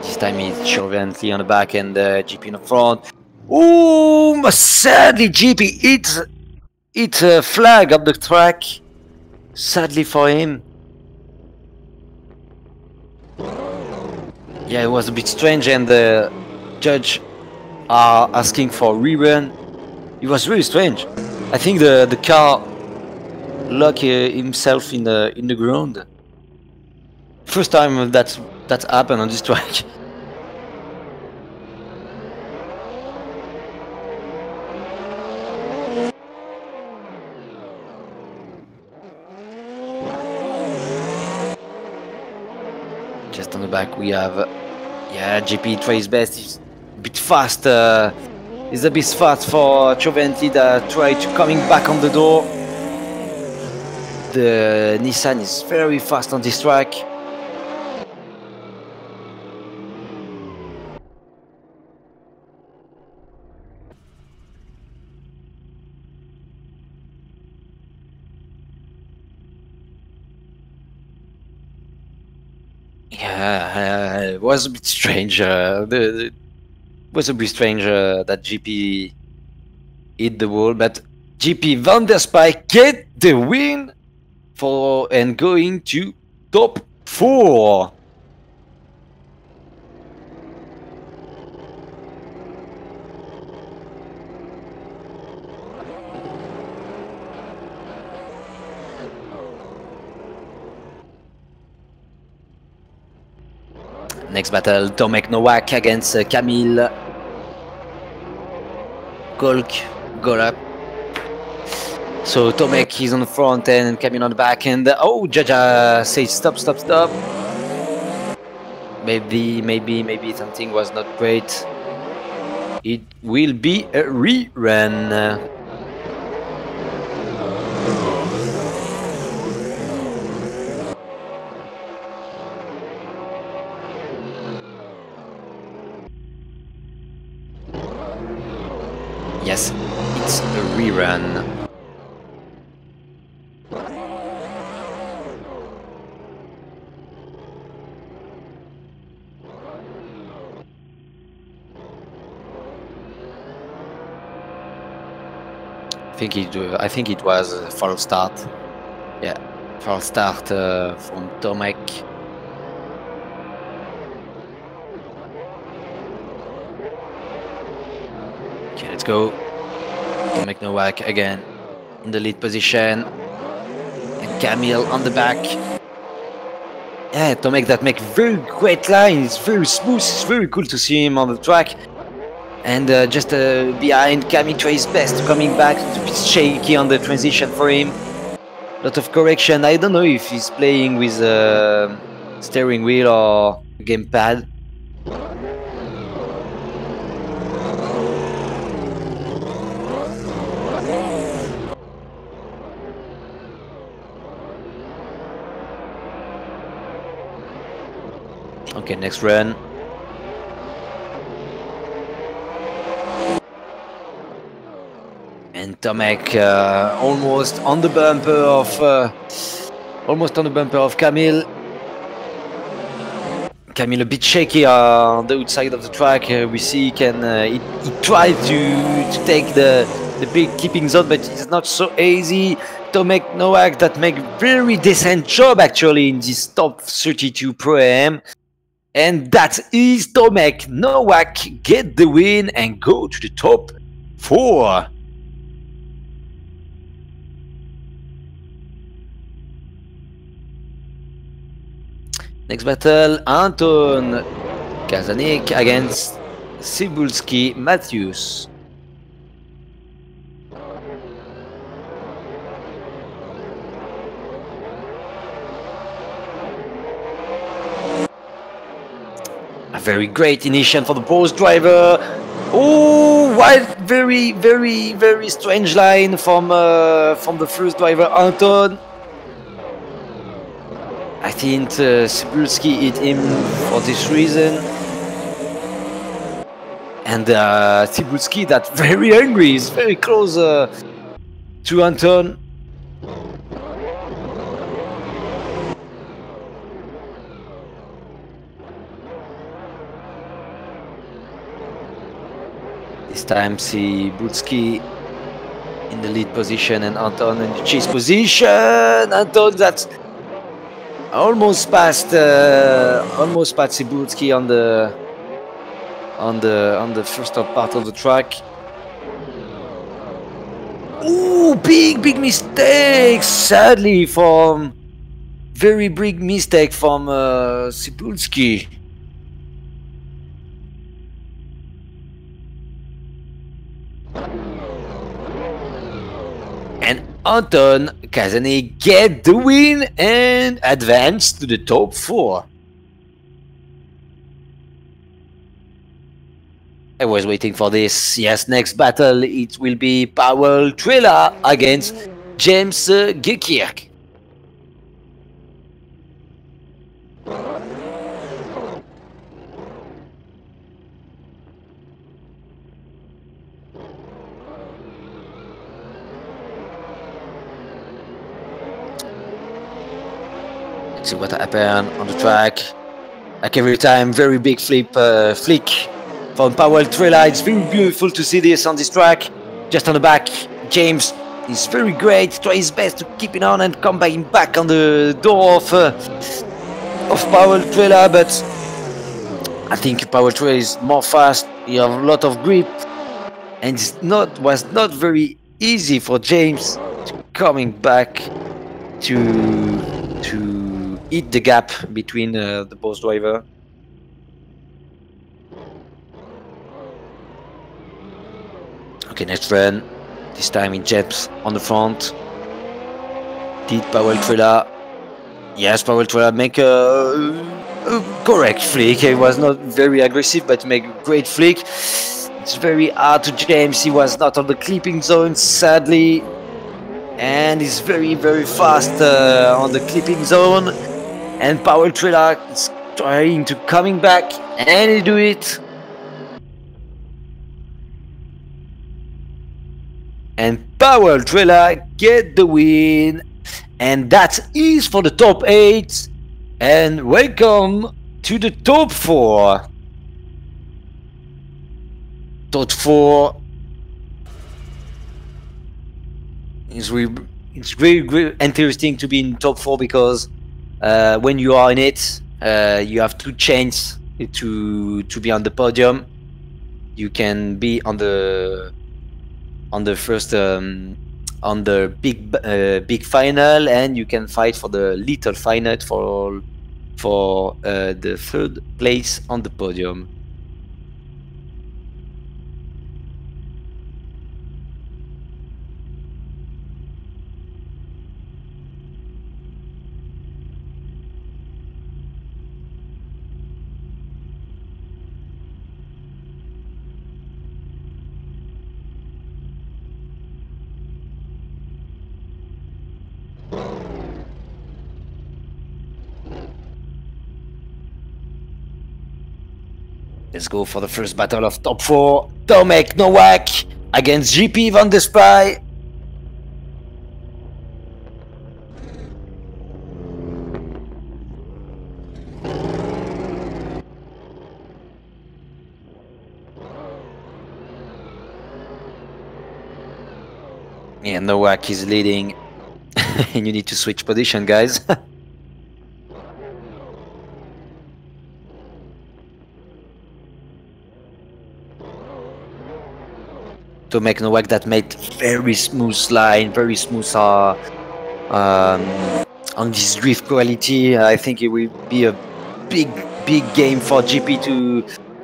This time it's Choventli on the back and GP in the front. Oh, sadly GP hits a flag up the track. Sadly for him. Yeah, it was a bit strange, and the judge are asking for rerun. It was really strange. I think the car lock himself in the ground. First time that's happened on this track. Just on the back we have, yeah, GP tries best. He's a bit fast. He's a bit fast for Giovanni that tried to coming back on the door. The Nissan is very fast on this track. Yeah, it was a bit strange. Was a bit strange that GP hit the wall, but GP Van der Spijk get the win for and going to top 4. Next battle, Tomek Nowak against Kamil Golap. So Tomek is on the front end and Kamil on the back end. Oh, Jaja says stop. Maybe something was not great. It will be a rerun. Yes, it's a rerun. I think it was a false start. Yeah, false start from Tomek. Okay, let's go. Tomek Nowak again in the lead position. And Kamil on the back. Yeah, Tomek that make very great lines, very smooth. It's very cool to see him on the track. And just behind, Kamil tries best coming back. It's a bit shaky on the transition for him. Lot of correction. I don't know if he's playing with steering wheel or gamepad. Okay, next run. And Tomek almost on the bumper of Kamil. Kamil a bit shaky on the outside of the track. We see he tried to take the big keeping zone, but it's not so easy. Tomek Nowak that make very decent job actually in this top 32 Pro-Am. And that is Tomek Nowak get the win and go to the top 4. Next battle, Anton Kazanik against Cybulski Matthews. A very great initiation for the both driver. Oh, wild, very strange line from the first driver, Anton. I think Cybulski hit him for this reason. And Cybulski that very angry, is very close to Anton. This time Cybulski in the lead position and Anton in the chase position. Anton that's almost past Cybulski on the first part of the track. Ooh, big mistake. Sadly, from very big mistake from Sipulski. And Anton Kazane get the win and advance to the top 4. I was waiting for this. Yes, next battle it will be Powell Trella against James Gekirk. Let's see what happened on the track. Like every time, very big flick from Powell Trella. It's very beautiful to see this on this track. Just on the back, James is very great. Try his best to keep it on and come back on the door of Powell Trella, but I think Powell Trella is more fast. He has a lot of grip, and was not very easy for James coming back to hit the gap between the both driver. Okay, next run. This time in James on the front. Did Powell Trella? Yes, Powell Trella make a correct flick. It was not very aggressive, but make a great flick. It's very hard to James. He was not on the clipping zone, sadly, and he's very fast on the clipping zone. And Powell Trella is trying to coming back, and he do it. And Powell Trella get the win, and that is for the top 8. And welcome to the top 4. Top 4 is it's very interesting to be in top 4 because when you are in it, you have 2 chances to be on the podium. You can be on the first on the big final, and you can fight for the little final for the 3rd place on the podium. Let's go for the first battle of top 4. Tomek Nowak against GP Van der Spy. Yeah, Nowak is leading. And you need to switch position, guys. Tomek Nowak that made very smooth line, very smooth on this drift quality. I think it will be a big game for GP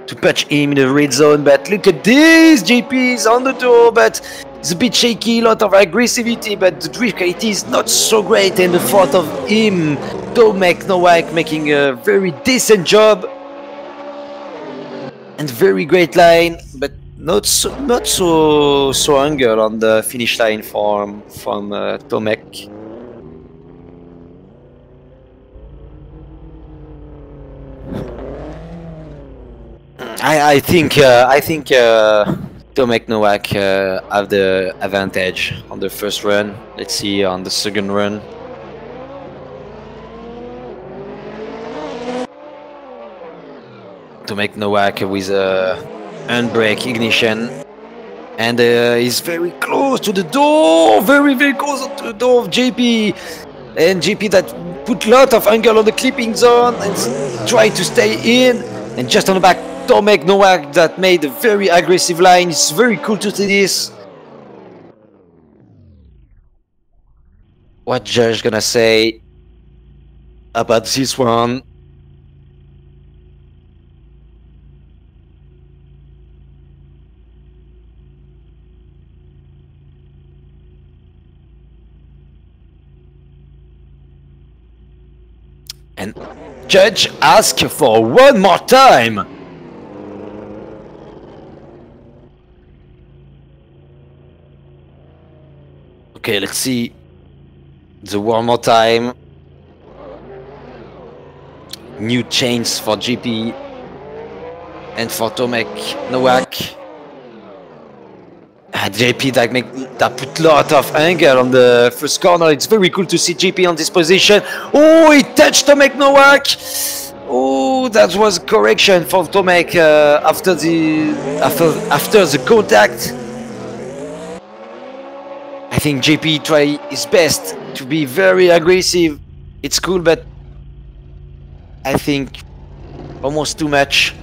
to punch him in the red zone. But look at this, GP is on the door, but it's a bit shaky, a lot of aggressivity, but the drift quality is not so great. And the thought of him, Tomek Nowak, making a very decent job and very great line, but not so angle on the finish line from Tomek. I think Tomek Nowak have the advantage on the first run. Let's see on the second run. Tomek Nowak with a handbrake ignition, and he's very close to the door, very close to the door of JP, and JP that put a lot of angle on the clipping zone and try to stay in, and just on the back Tomek Nowak that made a very aggressive line. It's very cool to see this. what judge gonna say about this one. And judge ask for one more time. Okay, let's see the one more time. New chains for GP and for Tomek Nowak. JP that put a lot of angle on the first corner. It's very cool to see JP on this position. Oh, he touched Tomek Nowak. Oh, that was a correction for Tomek after the contact. I think JP tried his best to be very aggressive. It's cool, but I think almost too much.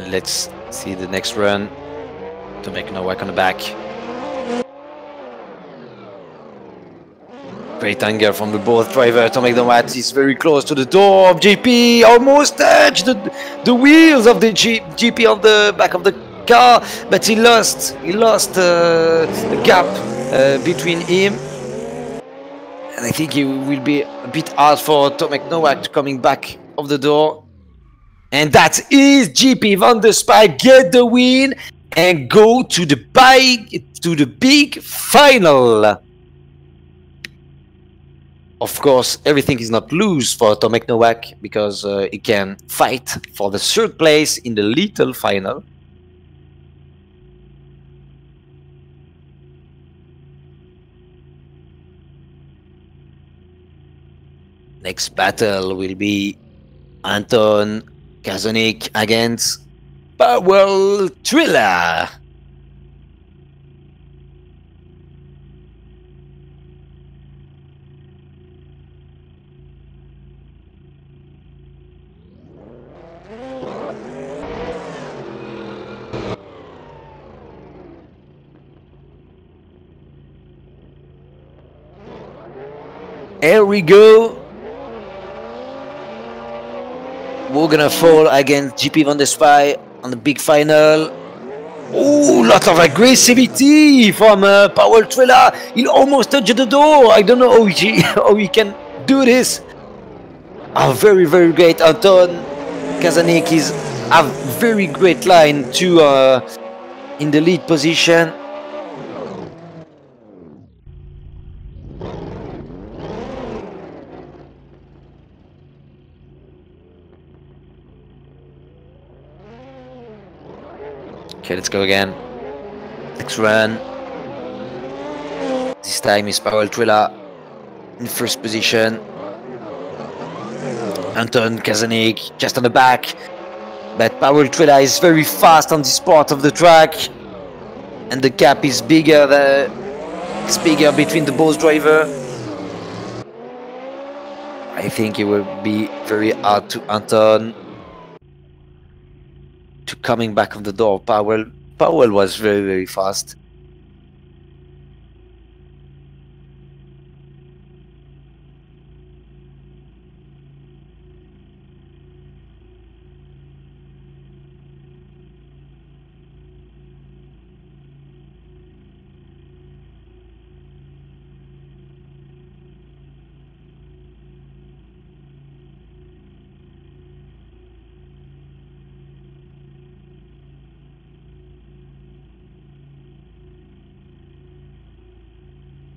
Let's see the next run to make no work on the back. Great angle from the both driver to make the mat. He's very close to the door of GP. Almost touched the wheels of the GP on the back of the car, but he lost the gap between him. And I think it will be a bit hard for Tomek Nowak to coming back of the door. And that is GP Van der Spy get the win and go to the big final. Of course, everything is not loose for Tomek Nowak because he can fight for the third place in the little final. Next battle will be Anton Kazanik against Powell Trilla. Here we go. We're gonna fall against GP Van der Spy on the big final. Oh, lot of aggressivity from Powell Trilla. He almost touched the door. I don't know how he can do this. Oh, very, very great. Anton Kazanik is a very great line to in the lead position. Okay, let's go again. Next run. This time is Powell Trilla in first position. Anton Kazanik just on the back. But Powell Trilla is very fast on this part of the track. And the gap is bigger between the both drivers. I think it will be very hard to Anton to coming back on the door. Powell was very, very fast.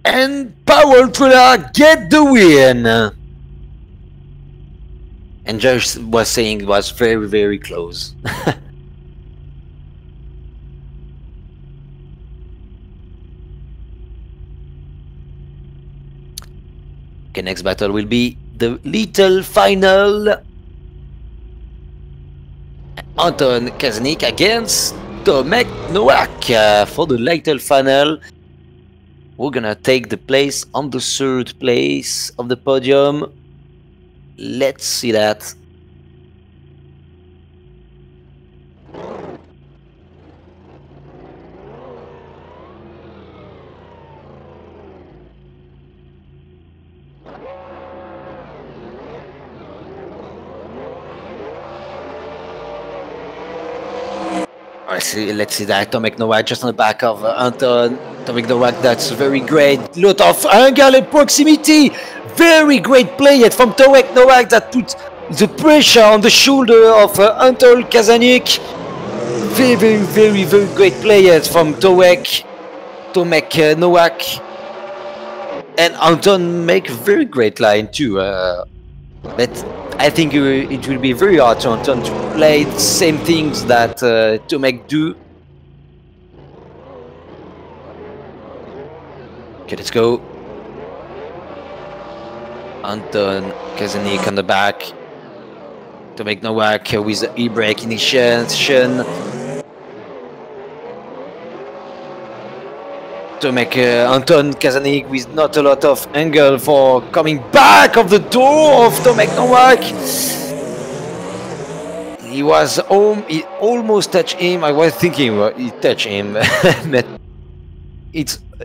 And Powell Trilla get the win. And Josh was saying it was very, very close. Okay, next battle will be the little final. Anton Kazanik against Tomek Nowak for the little final. we're gonna take the place on the third place of the podium. Let's see that. Let's see that Tomek Nowak just on the back of Anton. Tomek Nowak, that's very great. Lot of angle and proximity. Very great play yet from Tomek Nowak that puts the pressure on the shoulder of Anton Kazanik. Very great play yet from Tomek Nowak. And Anton make a very great line too. But I think it will be very hard to Anton to play the same things that Tomek do. Okay, let's go. Anton Kazanik on the back. Tomek Nowak with the e-brake initiation. Tomek Anton Kazanik with not a lot of angle for coming back of the door of Tomek Nowak. He was home, he almost touched him. I was thinking he touched him, but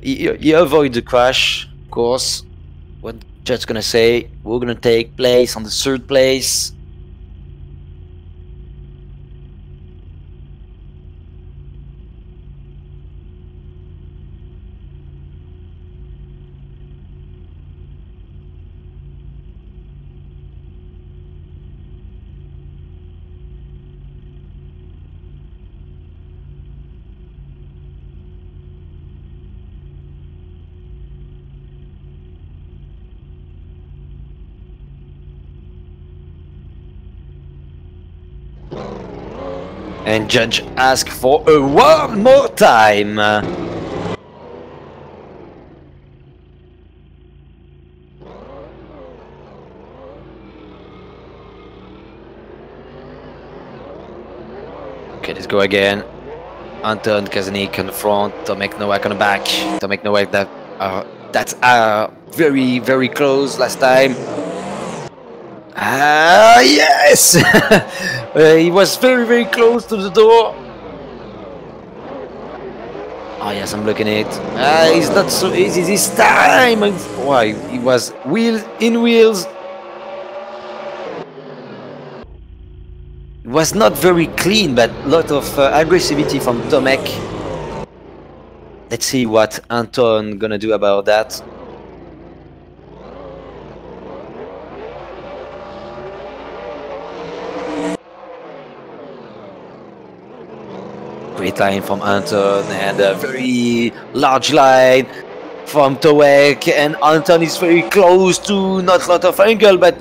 he avoided the crash, of course. What just gonna say, we're gonna take place on the third place. And judge ask for a one more time. Okay, let's go again. Anton Kazanik on the front, Tomek Nowak on the back. Tomek Nowak that's very close last time. Yes! He was very close to the door. Oh yes, I'm looking at it. It's not so easy this time. Why? He was in wheels. It was not very clean, but a lot of aggressivity from Tomek. Let's see what Anton gonna do about that. Great line from Anton and a very large line from Tomek, and Anton is very close to not a lot of angle, but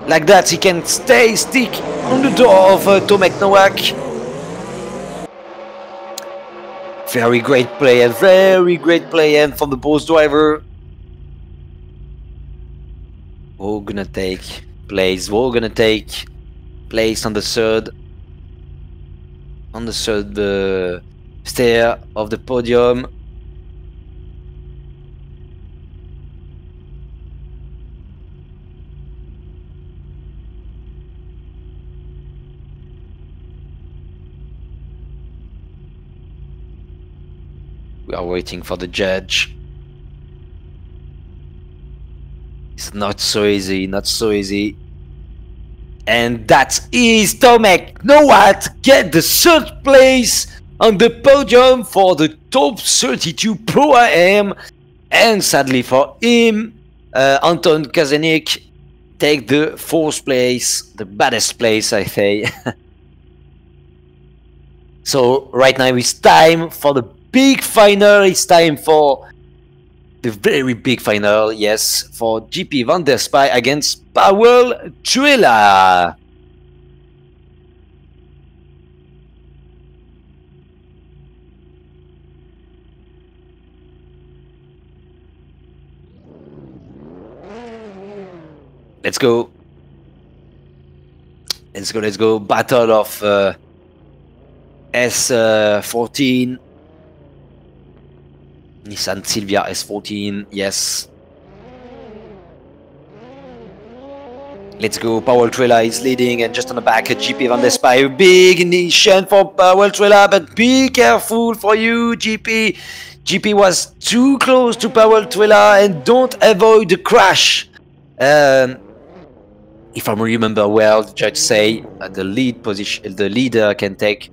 like that he can stick on the door of Tomek Nowak. Very great play and from the boss driver. We're gonna take place on the third. On the third stair of the podium. We are waiting for the judge. It's not so easy. And that is Tomek Nowak get the third place on the podium for the top 32 ProAm, and sadly for him, Anton Kazanik take the fourth place, the baddest place I say. So right now it's time for the big final. It's time for the very big final, yes, for GP Van der Spy against Powell Truella. Let's go. Battle of S14. Nissan Silvia S14, yes. Let's go, Powell Trailer is leading, and just on the back, GP Van der Spy, big ignition for Powell Trailer, but be careful for you, GP. GP was too close to Powell Trailer, and don't avoid the crash. If I remember well, the judge say the leader can take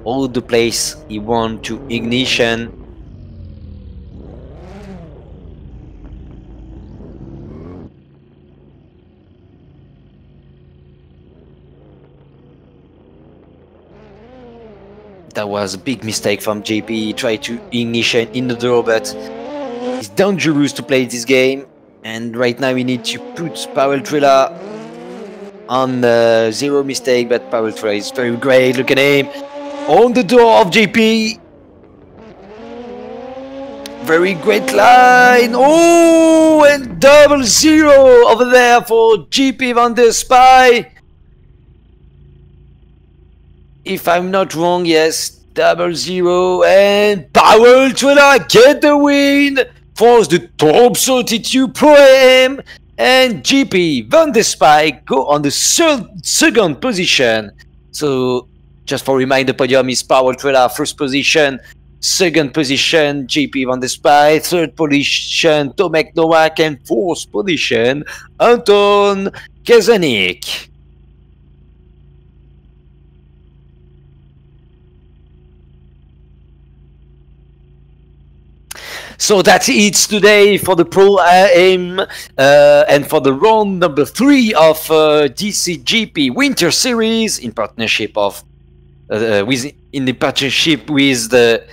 all the place he wants to ignition. That was a big mistake from JP. He tried to ignition in the door, but it's dangerous to play this game. And right now we need to put Powell Trailer on zero mistake, but Powell Trailer is very great. Look at him on the door of JP. Very great line. Oh, and 0-0 over there for GP Van der Spy. If I'm not wrong, yes, 0-0, and Powell Trailer get the win for the top 32 Pro-Am, and GP Van der Spy go on the second position. So, just for reminder, the podium is Powell Trailer first position, second position GP Van der Spy, third position Tomek Nowak, and fourth position Anton Kazanik. So that's it today for the Pro-Am and for the round number 3 of DCGP Winter Series in partnership of in the partnership with the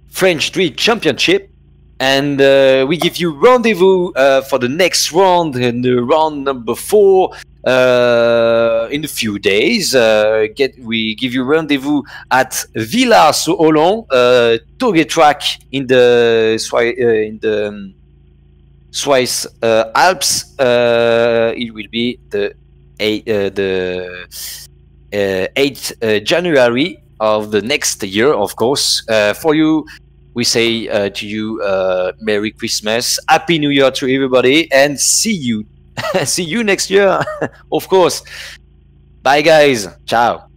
French Street Championship, and we give you rendezvous for the next round, in the round number 4 in a few days. We give you rendezvous at Villars-sur-Olon, Toge track in the Swiss Alps. It will be the 8th January of the next year, of course. For you, we say to you, Merry Christmas, Happy New Year to everybody, and see you. See you next year, of course. Bye, guys. Ciao.